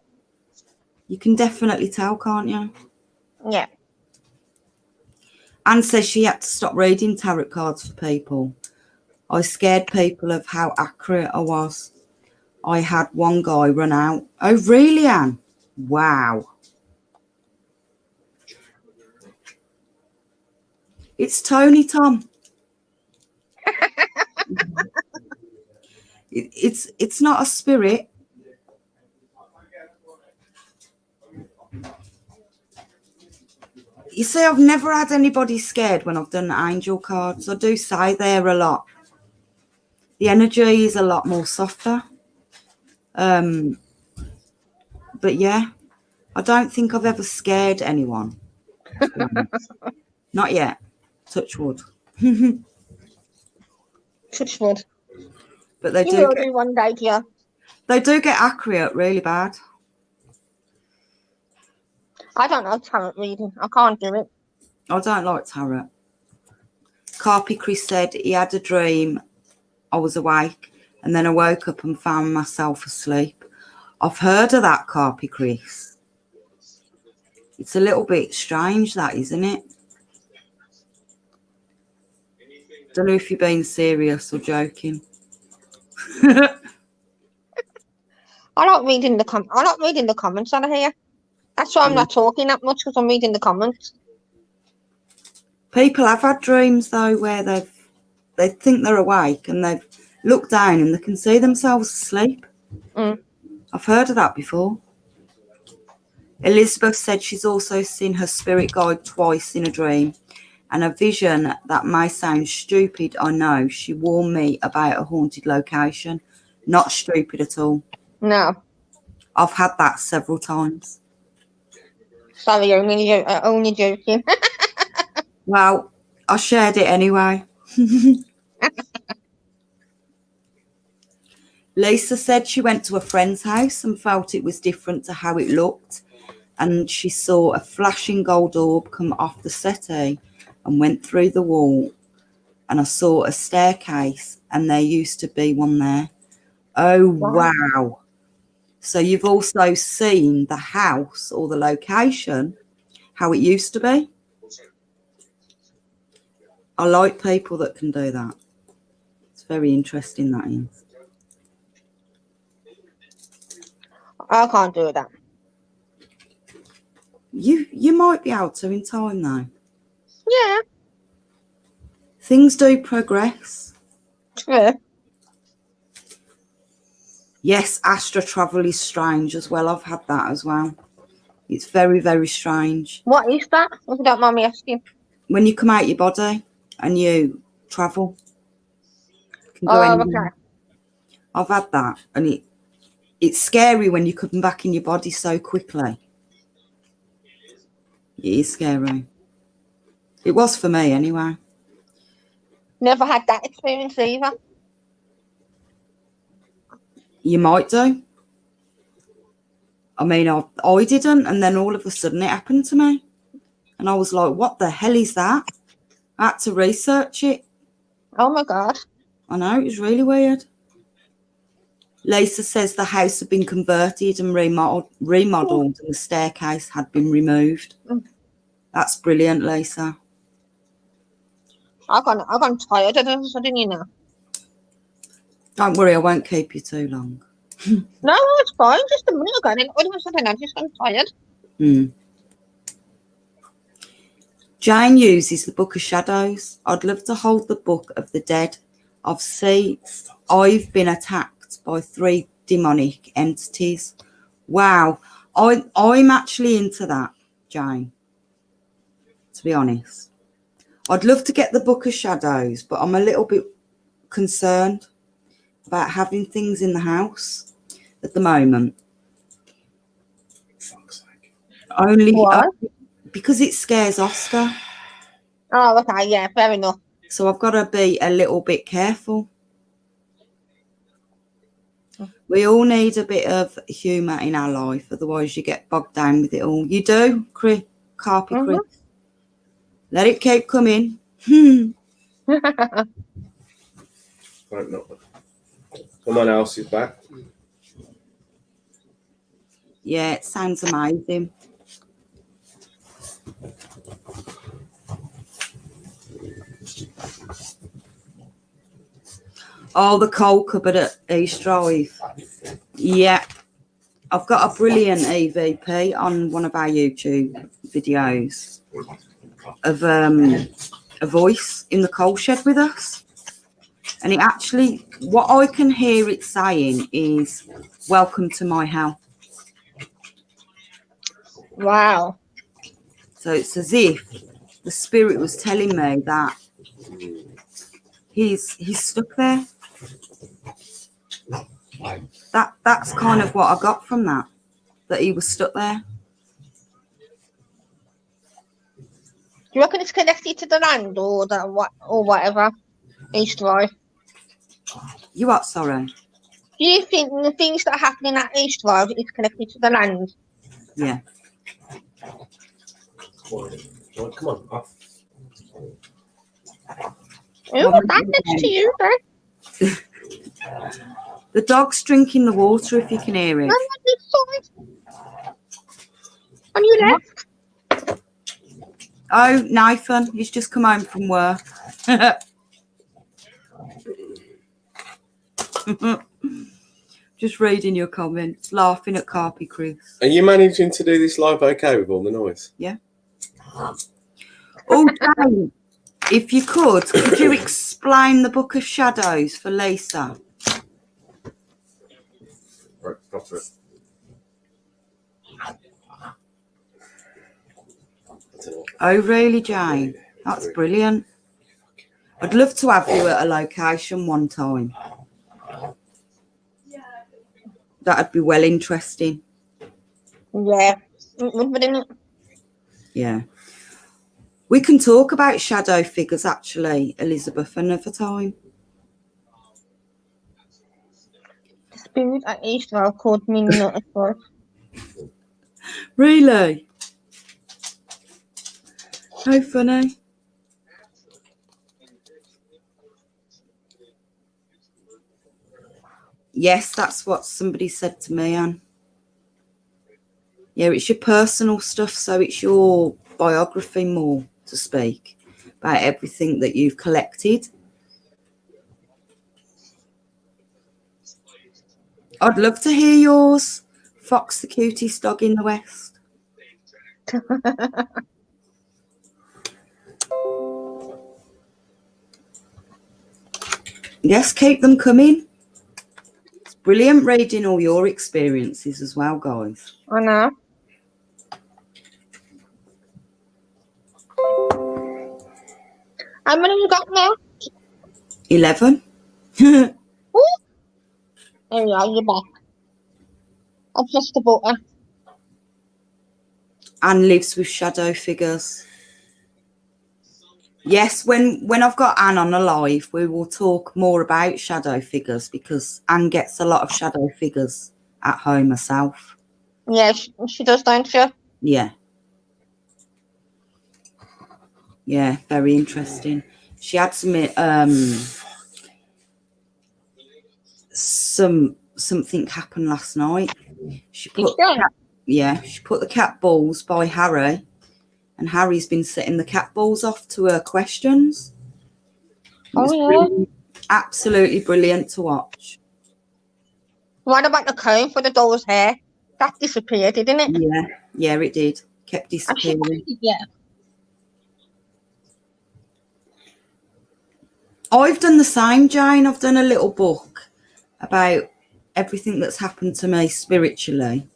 You can definitely tell, can't you? Yeah. Anne says she had to stop reading tarot cards for people. I scared people of how accurate I was. I had one guy run out. Oh, really, Anne? Wow. It's Tony, Tom. It's not a spirit. You see, I've never had anybody scared when I've done angel cards. I do say they're a lot. The energy is a lot more softer. But yeah, I don't think I've ever scared anyone. Not yet. Touch wood. Touch wood. But they You do will get, do one day, dear. they do get accurate really bad. I don't know tarot reading. I can't do it. I don't like tarot. Carpy Chris said he had a dream. I was awake and then I woke up and found myself asleep. I've heard of that, Carpy Chris. It's a little bit strange, that, isn't it? Don't know if you're being serious or joking. I like reading the comments on here. That's why I'm not talking that much, because I'm reading the comments. People have had dreams though where they think they're awake and they've looked down and they can see themselves asleep. I've heard of that before. Elizabeth said she's also seen her spirit guide twice in a dream, and a vision that may sound stupid, I know. She warned me about a haunted location. Not stupid at all. No. I've had that several times. Sorry, only joking. Well, I shared it anyway. Lisa said she went to a friend's house and felt it was different to how it looked, and she saw a flashing gold orb come off the settee and went through the wall, and I saw a staircase and there used to be one there. Oh, wow. So you've also seen the house or the location, how it used to be? I like people that can do that. It's very interesting, that is. I can't do that. You might be able to in time though. Yeah, Things do progress. true. Yes, astral travel is strange as well. I've had that as well. It's very, very strange. What is that? If you don't mind me asking. When you come out your body and you travel, you can go Oh, anywhere. okay. I've had that, and it's scary when you come back in your body so quickly. It is scary. It was for me anyway. Never had that experience either. You might do. I mean, I didn't, and then all of a sudden it happened to me. And I was like, what the hell is that? I had to research it. Oh my God. I know, it was really weird. Lisa says the house had been converted and remodeled and the staircase had been removed. Mm. That's brilliant, Lisa. I got tired of it, so didn't you know? Don't worry, I won't keep you too long. No, it's fine. Just a minute ago, and then all of a sudden I just got tired. Mm. Jane uses the Book of Shadows. I'd love to hold the Book of the Dead. I've been attacked by 3 demonic entities. Wow. I'm actually into that, Jane, to be honest. I'd love to get the Book of Shadows, but I'm a little bit concerned about having things in the house at the moment. Fuck's sake. Only Why? because it scares Oscar. Oh, okay, yeah, fair enough. So I've got to be a little bit careful. We all need a bit of humour in our life, otherwise you get bogged down with it all. You do, Chris, Carpy Mhm. Chris. Let it keep coming. Right, not. Someone else is back. Yeah, it sounds amazing. Oh, the coal cupboard at East Drive. Yeah. I've got a brilliant EVP on one of our YouTube videos of a voice in the coal shed with us. And it actually, what I can hear it saying is, welcome to my hell. Wow. So it's as if the spirit was telling me that he's stuck there. That's kind of what I got from that he was stuck there. Do you reckon it's connected to the land or whatever? East Drive. You what, sorry? Do you think the things that are happening at East Drive is connected to the land? Yeah. Right, come on, off. Oh, Well, that's next to you, then. The dog's drinking the water, if you can hear it. No, on this side. On your left. Oh, Nathan, he's just come home from work. Just reading your comments, laughing at Carpy Chris. Are you managing to do this live okay with all the noise? Oh, Jane, if you could you explain the Book of Shadows for Lisa? Right, got it. Oh, really, Jane? That's brilliant. I'd love to have you at a location one time. That'd be well interesting. Yeah. Wouldn't it? Yeah. We can talk about shadow figures, actually, Elizabeth, another time. The spirit at East Drive called me nuts for it. Really? How funny. Yes, that's what somebody said to me, Anne. Yeah, it's your personal stuff, so it's your biography more to speak about everything that you've collected. I'd love to hear yours. Fox the cutest dog in the West. Yes, keep them coming. It's brilliant reading all your experiences as well, guys. I know. How many you got now? 11. There you are, you're back. I pressed the button. Anne lives with shadow figures. Yes, when I've got Anne on a live, we will talk more about shadow figures because Anne gets a lot of shadow figures at home herself. Yeah, she does, don't she? Yeah. Yeah, very interesting. She had something happen last night. She put she put the cat balls by Harry, and Harry's been setting the cat balls off to her questions. It was brilliant, absolutely brilliant to watch. What about the comb for the doll's hair? That disappeared, didn't it? Yeah, it did. Kept And she disappearing. put it, yeah. I've done the same, Jane. I've done a little book about everything that's happened to me spiritually.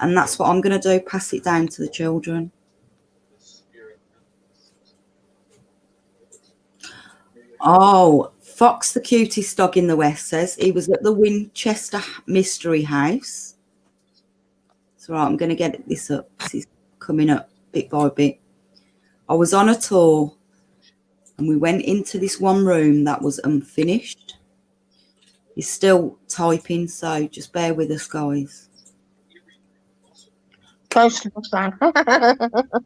And that's what I'm going to do, pass it down to the children. Oh, Fox, the cutest dog in the West, says he was at the Winchester Mystery House. So right, I'm going to get this up. This is coming up bit by bit. I was on a tour and we went into this one room that was unfinished. He's still typing, so just bear with us, guys. Close to the sun.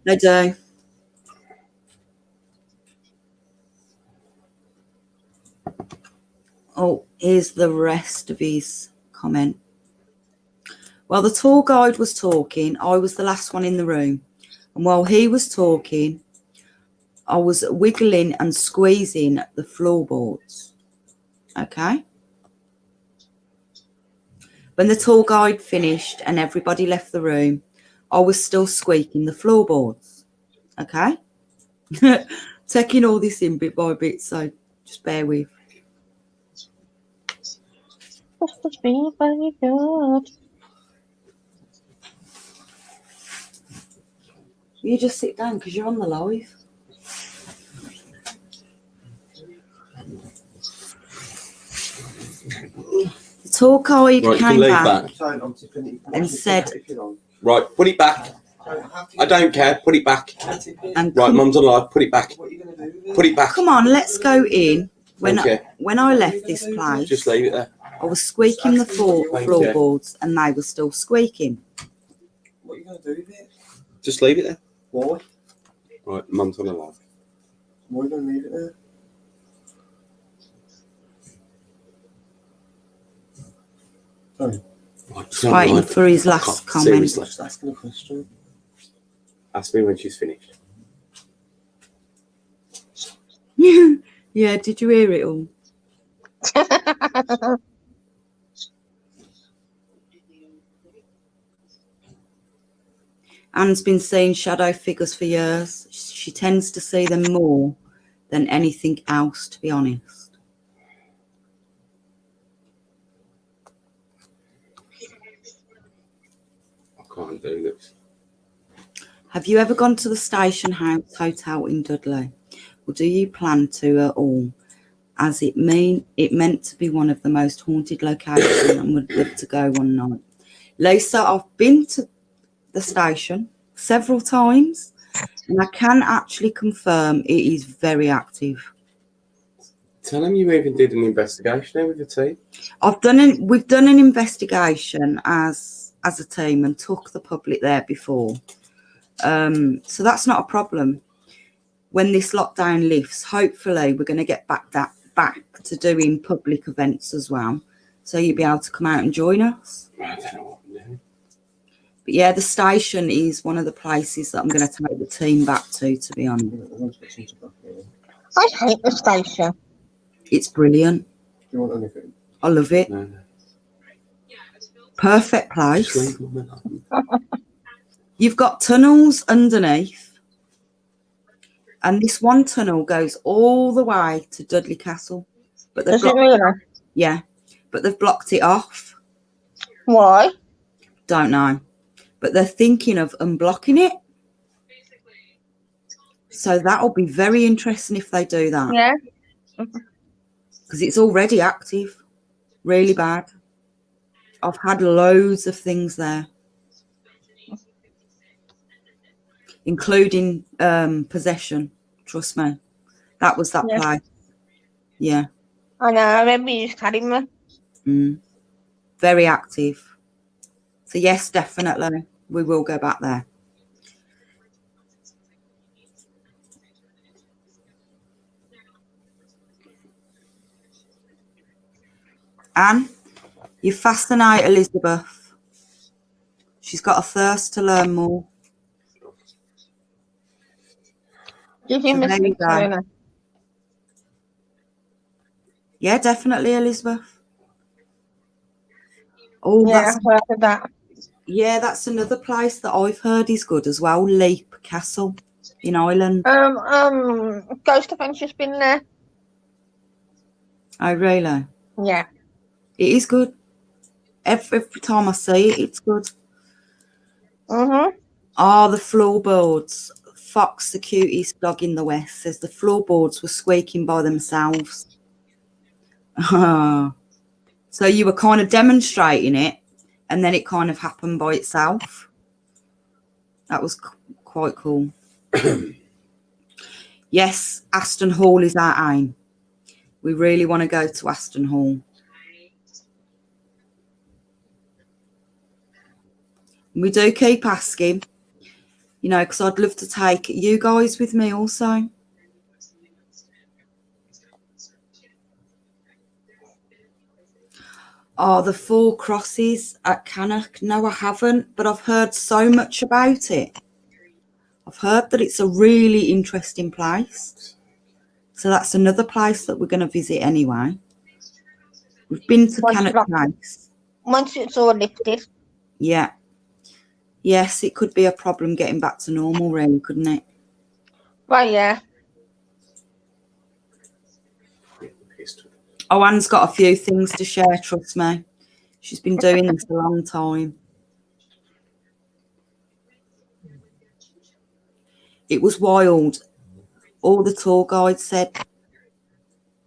They do. Oh, here's the rest of his comment. While the tour guide was talking, I was the last one in the room. And while he was talking, I was wiggling and squeezing the floorboards. Okay? When the tour guide finished and everybody left the room, I was still squeaking the floorboards. Okay? Taking all this in bit by bit, so just bear with. Just be very good. You just sit down because you're on the live. The tour guide came back and said, Right, put it back. I don't care. Put it back. and Right, Mum's on live. Put it back. Put it back. come on, let's go in. When Okay. when I left this place, Just leave it there. I was squeaking the floorboards and they were still squeaking. What are you going to do with it? Just leave it there. Why? Right, Mum's on live. Why are you going to leave it there? Sorry. Right, it's Just not waiting live. for his last comment. Seriously. Just asking a question. Ask me when she's finished. Yeah, did you hear it all? Anne's been seeing shadow figures for years. She tends to see them more than anything else, to be honest. I can't do this. Have you ever gone to the Station House Hotel in Dudley? Or do you plan to at all? As it meant to be one of the most haunted locations and would love to go one night. Lisa, I've been to the station several times and I can actually confirm it is very active. Tell him you even did an investigation there with the team. We've done an investigation as a team and took the public there before. So that's not a problem. When this lockdown lifts, hopefully we're going to get back to doing public events as well. So you'll be able to come out and join us. I don't know what I'm doing. But yeah, the station is one of the places that I'm going to take the team back to be honest. I hate the station. It's brilliant. Do you want anything? I love it. No. Perfect Just place. leave Mum alone. You've got tunnels underneath, and this one tunnel goes all the way to Dudley Castle. But they've Does it blocked, really? yeah, but they've blocked it off. Why? Don't know, but they're thinking of unblocking it. So that'll be very interesting if they do that, Yeah. because it's already active, really bad. I've had loads of things there, including possession. Trust me, that was that Yeah. place. Yeah, I know. I remember you telling me. very active. So yes, definitely, we will go back there. Anne, you fascinate Elizabeth. She's got a thirst to learn more. Do you think So Miss there you go. Victoria? Yeah, definitely, Elizabeth. Oh, Yeah, that's I've heard of that. yeah, that's another place that I've heard is good as well. Leap Castle in Ireland. Ghost Adventure's been there. Oh, really? Yeah. It is good. Every time I see it, it's good. Mm-hmm. Oh, the floorboards. Fox, the cutest dog in the West, says the floorboards were squeaking by themselves. So you were kind of demonstrating it, and then it kind of happened by itself. That was quite cool. Yes, Aston Hall is our aim. We really want to go to Aston Hall. We do keep asking, you know, because I'd love to take you guys with me also. Oh, the Four Crosses at Cannock. No, I haven't, but I've heard so much about it. I've heard that it's a really interesting place. So that's another place that we're going to visit anyway. We've been to Cannock Place. Once it's all lifted. Yeah. Yes, it could be a problem getting back to normal, really, couldn't it? Right, yeah. Oh, Anne's got a few things to share, trust me. She's been doing this a long time. It was wild. All the tour guide said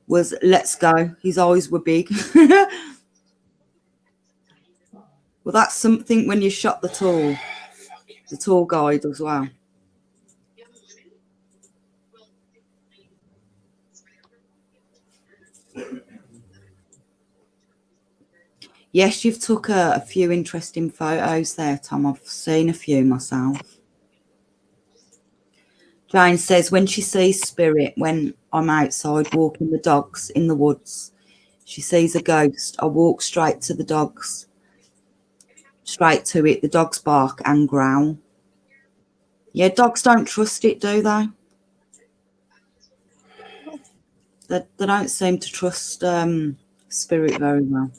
was, let's go. His eyes were big. Well, that's something when you shot the tour guide as well. Yes, you've took a few interesting photos there, Tom. I've seen a few myself. Jane says, when she sees spirit, when I'm outside walking the dogs in the woods, she sees a ghost. I walk straight to the dogs, straight to it. The dogs bark and growl. Yeah, dogs don't trust it, do they? They don't seem to trust spirit very well.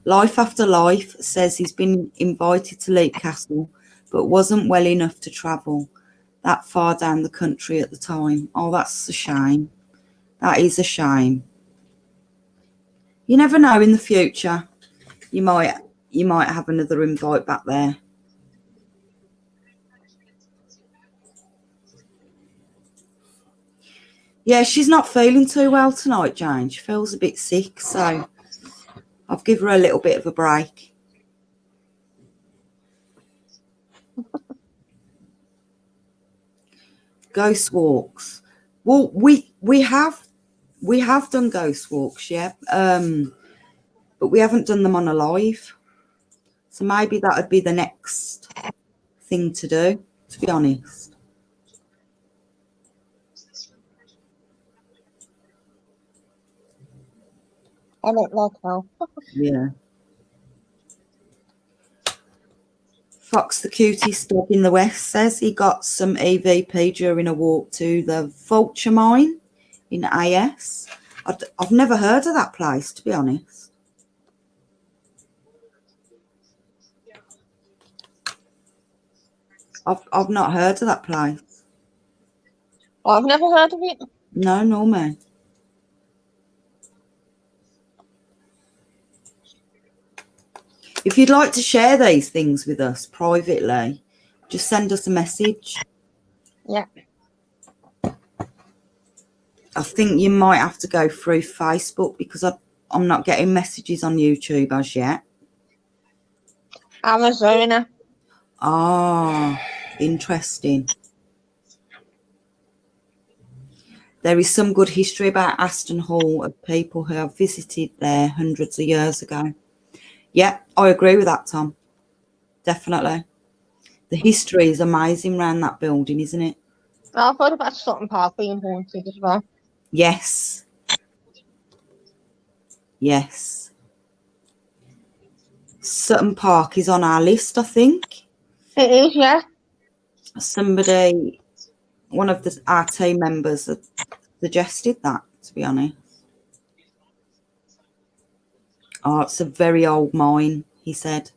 Life After Life says he's been invited to Leap Castle, but wasn't well enough to travel that far down the country at the time. Oh, that's a shame. That is a shame. You never know, in the future, you might have another invite back there. Yeah, she's not feeling too well tonight, Jane. She feels a bit sick, so I've given her a little bit of a break. Ghost walks. Well, we have done ghost walks, yeah. But we haven't done them on a live. So maybe that would be the next thing to do, to be honest. I don't like how. Yeah. Fox, the cutest dog in the West, says he got some EVP during a walk to the Vulture Mine in AS. I've never heard of that place, to be honest. I've not heard of that place. I've never heard of it. No, nor me. If you'd like to share these things with us privately, just send us a message. Yeah. I think you might have to go through Facebook because I'm not getting messages on YouTube as yet. Arizona. Ah, interesting. There is some good history about Aston Hall of people who have visited there hundreds of years ago. Yeah, I agree with that, Tom. Definitely. The history is amazing around that building, isn't it? I've heard about Sutton Park being haunted as well. Yes. Yes. Sutton Park is on our list, I think. It is, yeah. Somebody, one of our team members had suggested that, to be honest. Oh, it's a very old mine, he said.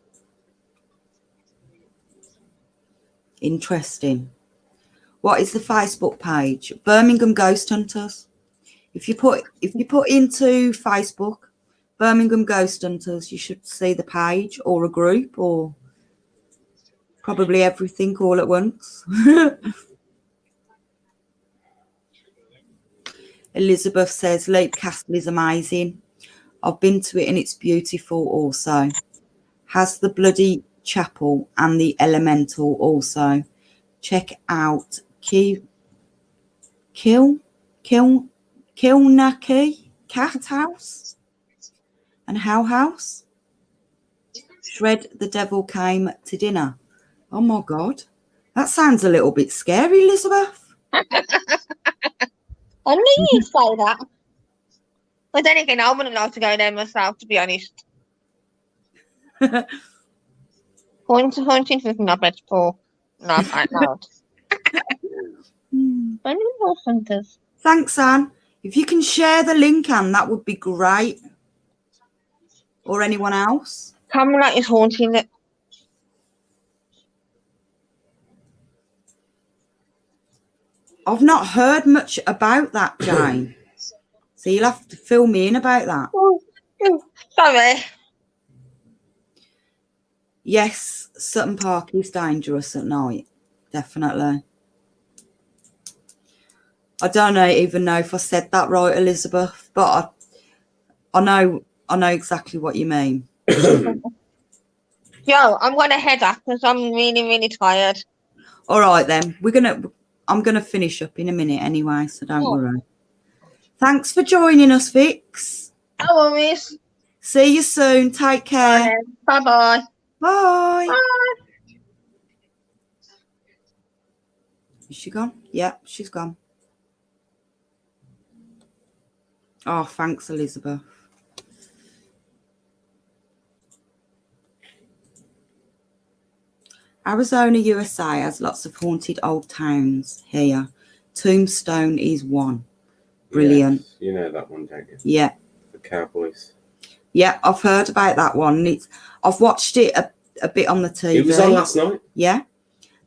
Interesting. What is the Facebook page? Birmingham Ghost Hunters. If you put into Facebook Birmingham Ghost Hunters, you should see the page or a group or probably everything all at once. Elizabeth says Leap Castle is amazing. I've been to it and it's beautiful also. Has the bloody chapel and the elemental also. Check out Kilnackie Cat House and How House. Shred the Devil Came to Dinner. Oh my God. That sounds a little bit scary, Elizabeth. I knew you'd say that. But then again, I wouldn't like to go there myself, to be honest. Haunting is not best for laugh out loud. Birmingham Ghost Hunters. Thanks, Anne. If you can share the link, Anne, that would be great. Or anyone else. Camelot is haunting it. I've not heard much about that, Jane. So you'll have to fill me in about that. Oh, sorry. Yes, Sutton Park is dangerous at night. Definitely. I don't even know if I said that right, Elizabeth, but I know exactly what you mean. Yo, I'm going to head up because I'm really, really tired. All right then. I'm gonna finish up in a minute anyway, so don't worry. Thanks for joining us, Vix. No worries. See you soon. Take care. Bye-bye. Bye. Bye. Is she gone? Yeah, she's gone. Oh, thanks, Elizabeth. Arizona, USA has lots of haunted old towns here. Tombstone is one. Brilliant. Yes, you know that one, don't you? Yeah. The Cowboys. Yeah, I've heard about that one. I've watched it a bit on the TV. It was on last night. Yeah.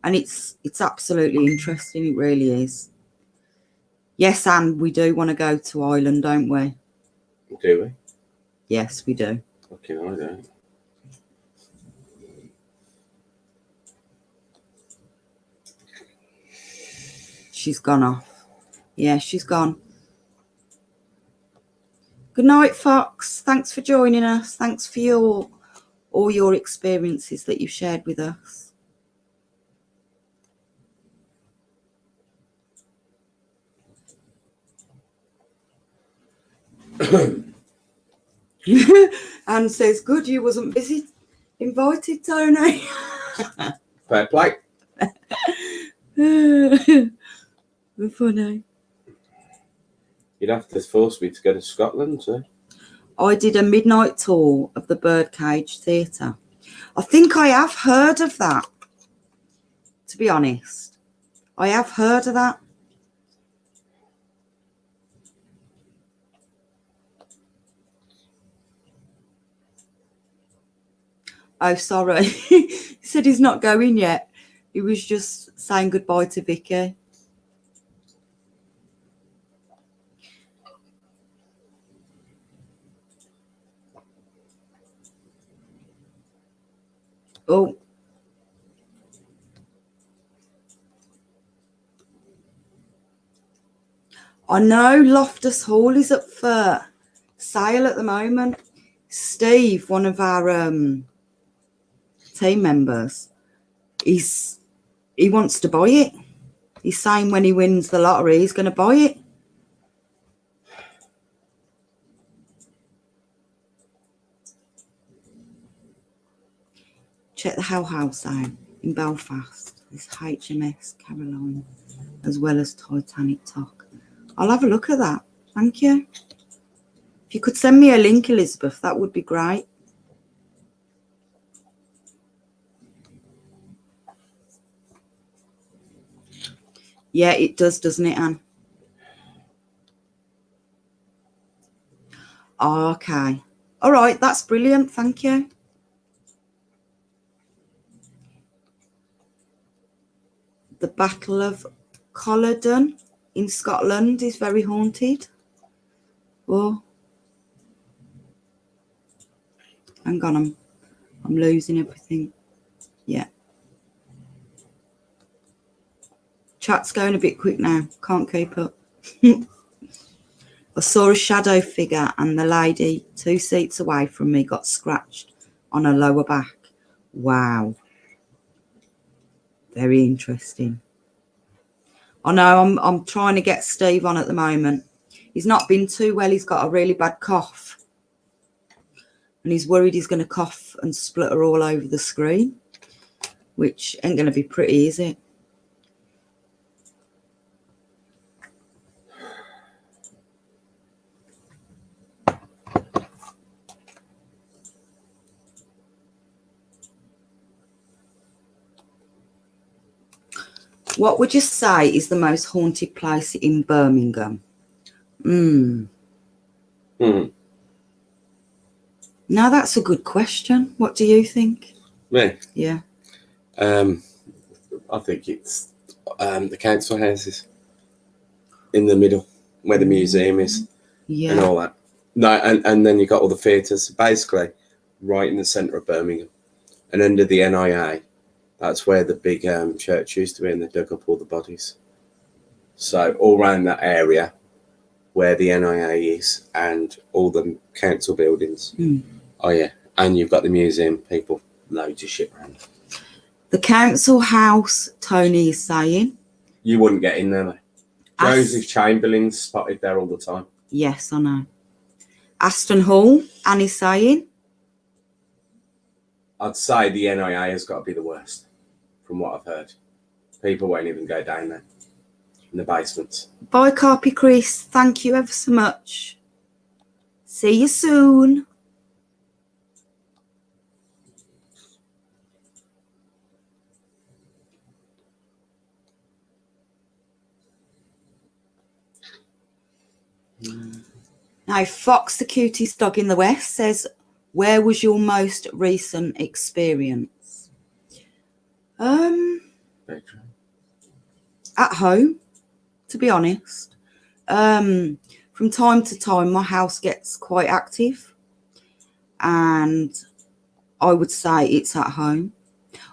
And it's absolutely interesting. It really is. Yes, Anne, we do want to go to Ireland, don't we? Do we? Yes, we do. Fucking I don't. She's gone off. Yeah, she's gone. Good night, Fox. Thanks for joining us. Thanks for all your experiences that you've shared with us. Anne says, good, you wasn't busy invited, Tony. Fair play. Funny. You'd have to force me to go to Scotland, so. I did a midnight tour of the Birdcage Theatre. I think I have heard of that, to be honest. I have heard of that. Oh, sorry. He said he's not going yet. He was just saying goodbye to Vicky. Oh. I know Loftus Hall is up for sale at the moment. Steve, one of our team members, he wants to buy it. He's saying when he wins the lottery, he's going to buy it. Check the Hell House out in Belfast. There's HMS Caroline as well as Titanic Talk. I'll have a look at that. Thank you. If you could send me a link, Elizabeth, that would be great. Yeah, it does, doesn't it, Anne? Okay. All right, that's brilliant. Thank you. The Battle of Culloden in Scotland is very haunted. Oh, hang on, I'm losing everything. Yeah. Chat's going a bit quick now. Can't keep up. I saw a shadow figure and the lady 2 seats away from me got scratched on her lower back. Wow. Very interesting. I know I'm trying to get Steve on at the moment. He's not been too well. He's got a really bad cough. And he's worried he's going to cough and splutter all over the screen, which ain't going to be pretty, is it? What would you say is the most haunted place in Birmingham? Now that's a good question. What do you think? Me? Yeah. I think it's the council houses in the middle where the museum is Yeah. and all that. No, and then you got all the theatres, basically right in the centre of Birmingham. And under the NIA, that's where the big church used to be, and they dug up all the bodies. So all around that area where the NIA is and all the council buildings. Oh, yeah. And you've got the museum, people, loads of shit around. The council house, Tony is saying. You wouldn't get in there, though. Joseph Chamberlain's spotted there all the time. Yes, I know. Aston Hall, Annie's saying. I'd say the NIA has got to be the worst, from what I've heard. People won't even go down there in the basements. Bye, Carpy Chris. Thank you ever so much. See you soon. Now, Fox, the cutest dog in the West, says, where was your most recent experience? Bedroom. At home, to be honest. From time to time, my house gets quite active, and I would say it's at home.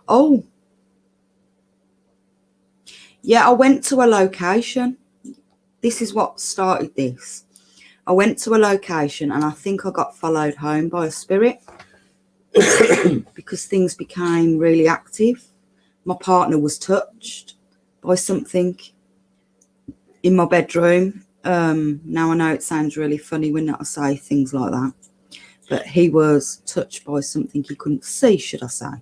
Oh, yeah, I went to a location. This is what started this. I went to a location and I think I got followed home by a spirit because things became really active. My partner was touched by something in my bedroom. Now I know it sounds really funny when I say things like that, but he was touched by something he couldn't see, should I say.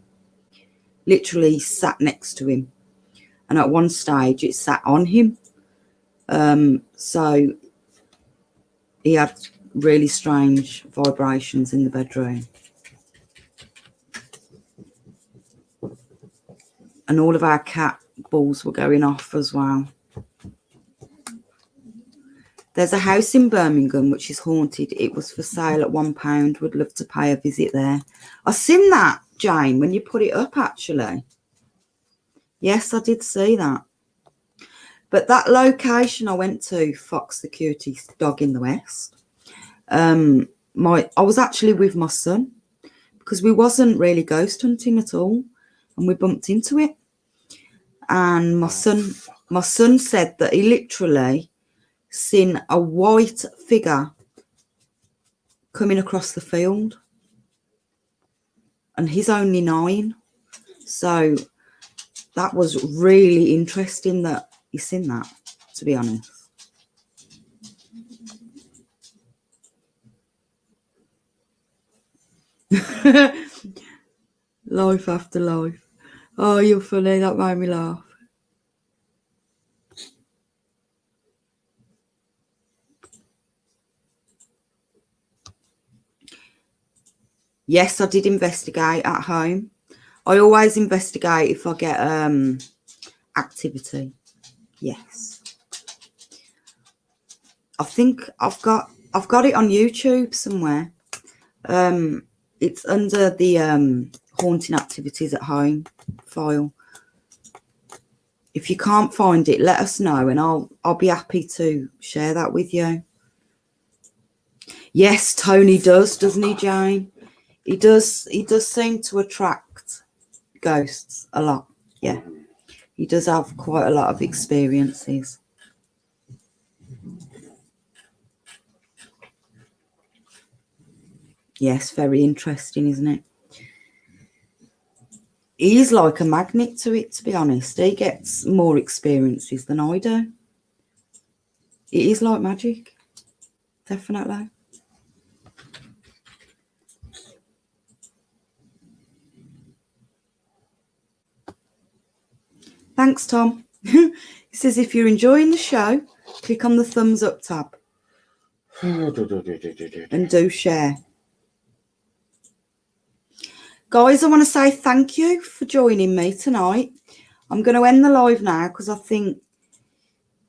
Literally sat next to him. And at one stage it sat on him. So he had really strange vibrations in the bedroom. And all of our cat balls were going off as well. There's a house in Birmingham which is haunted. It was for sale at £1. Would love to pay a visit there. I've seen that, Jane, when you put it up, actually. Yes, I did see that. But that location I went to, Fox the Cutest Dog in the West, I was actually with my son because we wasn't really ghost hunting at all, and we bumped into it. And my son said that he literally seen a white figure coming across the field, and he's only 9, so that was really interesting that he's seen that, to be honest. Life after life. Oh, you're funny. That made me laugh. Yes, I did investigate at home. I always investigate if I get activity. Yes. I think I've got it on YouTube somewhere. It's under the haunting activities at home file. If you can't find it, let us know and I'll be happy to share that with you. Yes, Tony does, doesn't he, Jane? He does seem to attract ghosts a lot. Yeah. He does have quite a lot of experiences. Yes, very interesting, isn't it? He's like a magnet to it, to be honest. He gets more experiences than I do. It is like magic. Definitely. Thanks, Tom. He says if you're enjoying the show, click on the thumbs up tab and do share. Guys, I want to say thank you for joining me tonight. I'm going to end the live now because I think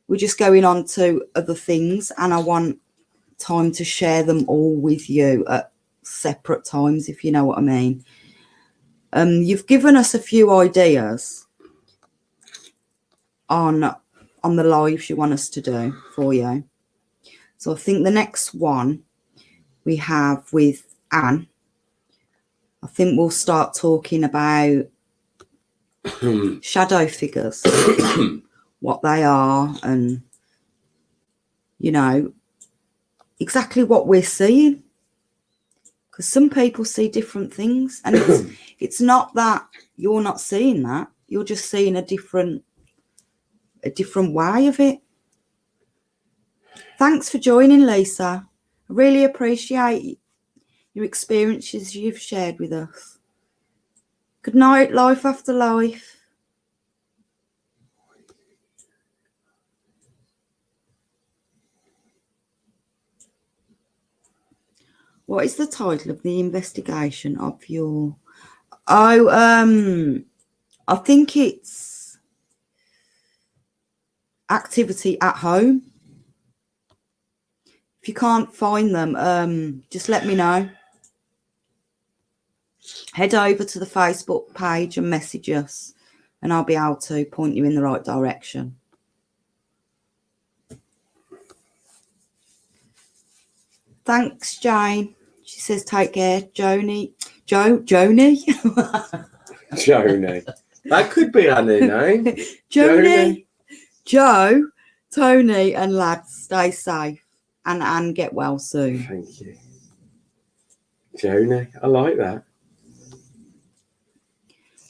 we're just going on to other things and I want time to share them all with you at separate times, if you know what I mean. You've given us a few ideas on the lives you want us to do for you. So I think the next one we have with Anne, I think we'll start talking about shadow figures, what they are, and, you know, exactly what we're seeing. Because some people see different things, and it's not that you're not seeing that, you're just seeing a different way of it. Thanks for joining, Lisa. I really appreciate your experiences you've shared with us. Good night, Life After Life. What is the title of the investigation of your... Oh, I think it's Activity at Home. If you can't find them, just let me know. Head over to the Facebook page and message us, and I'll be able to point you in the right direction. Thanks, Jane. She says, take care. Joni. Joni? Joni. That could be our new name. Joni. Joe, Tony, and lads, stay safe and get well soon. Thank you. Joni. I like that.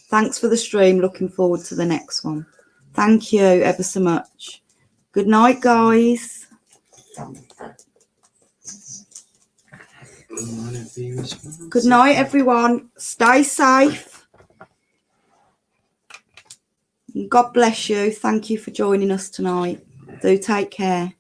Thanks for the stream. Looking forward to the next one. Thank you ever so much. Good night, guys. Good night, everyone. Stay safe. God bless you. Thank you for joining us tonight. Do take care.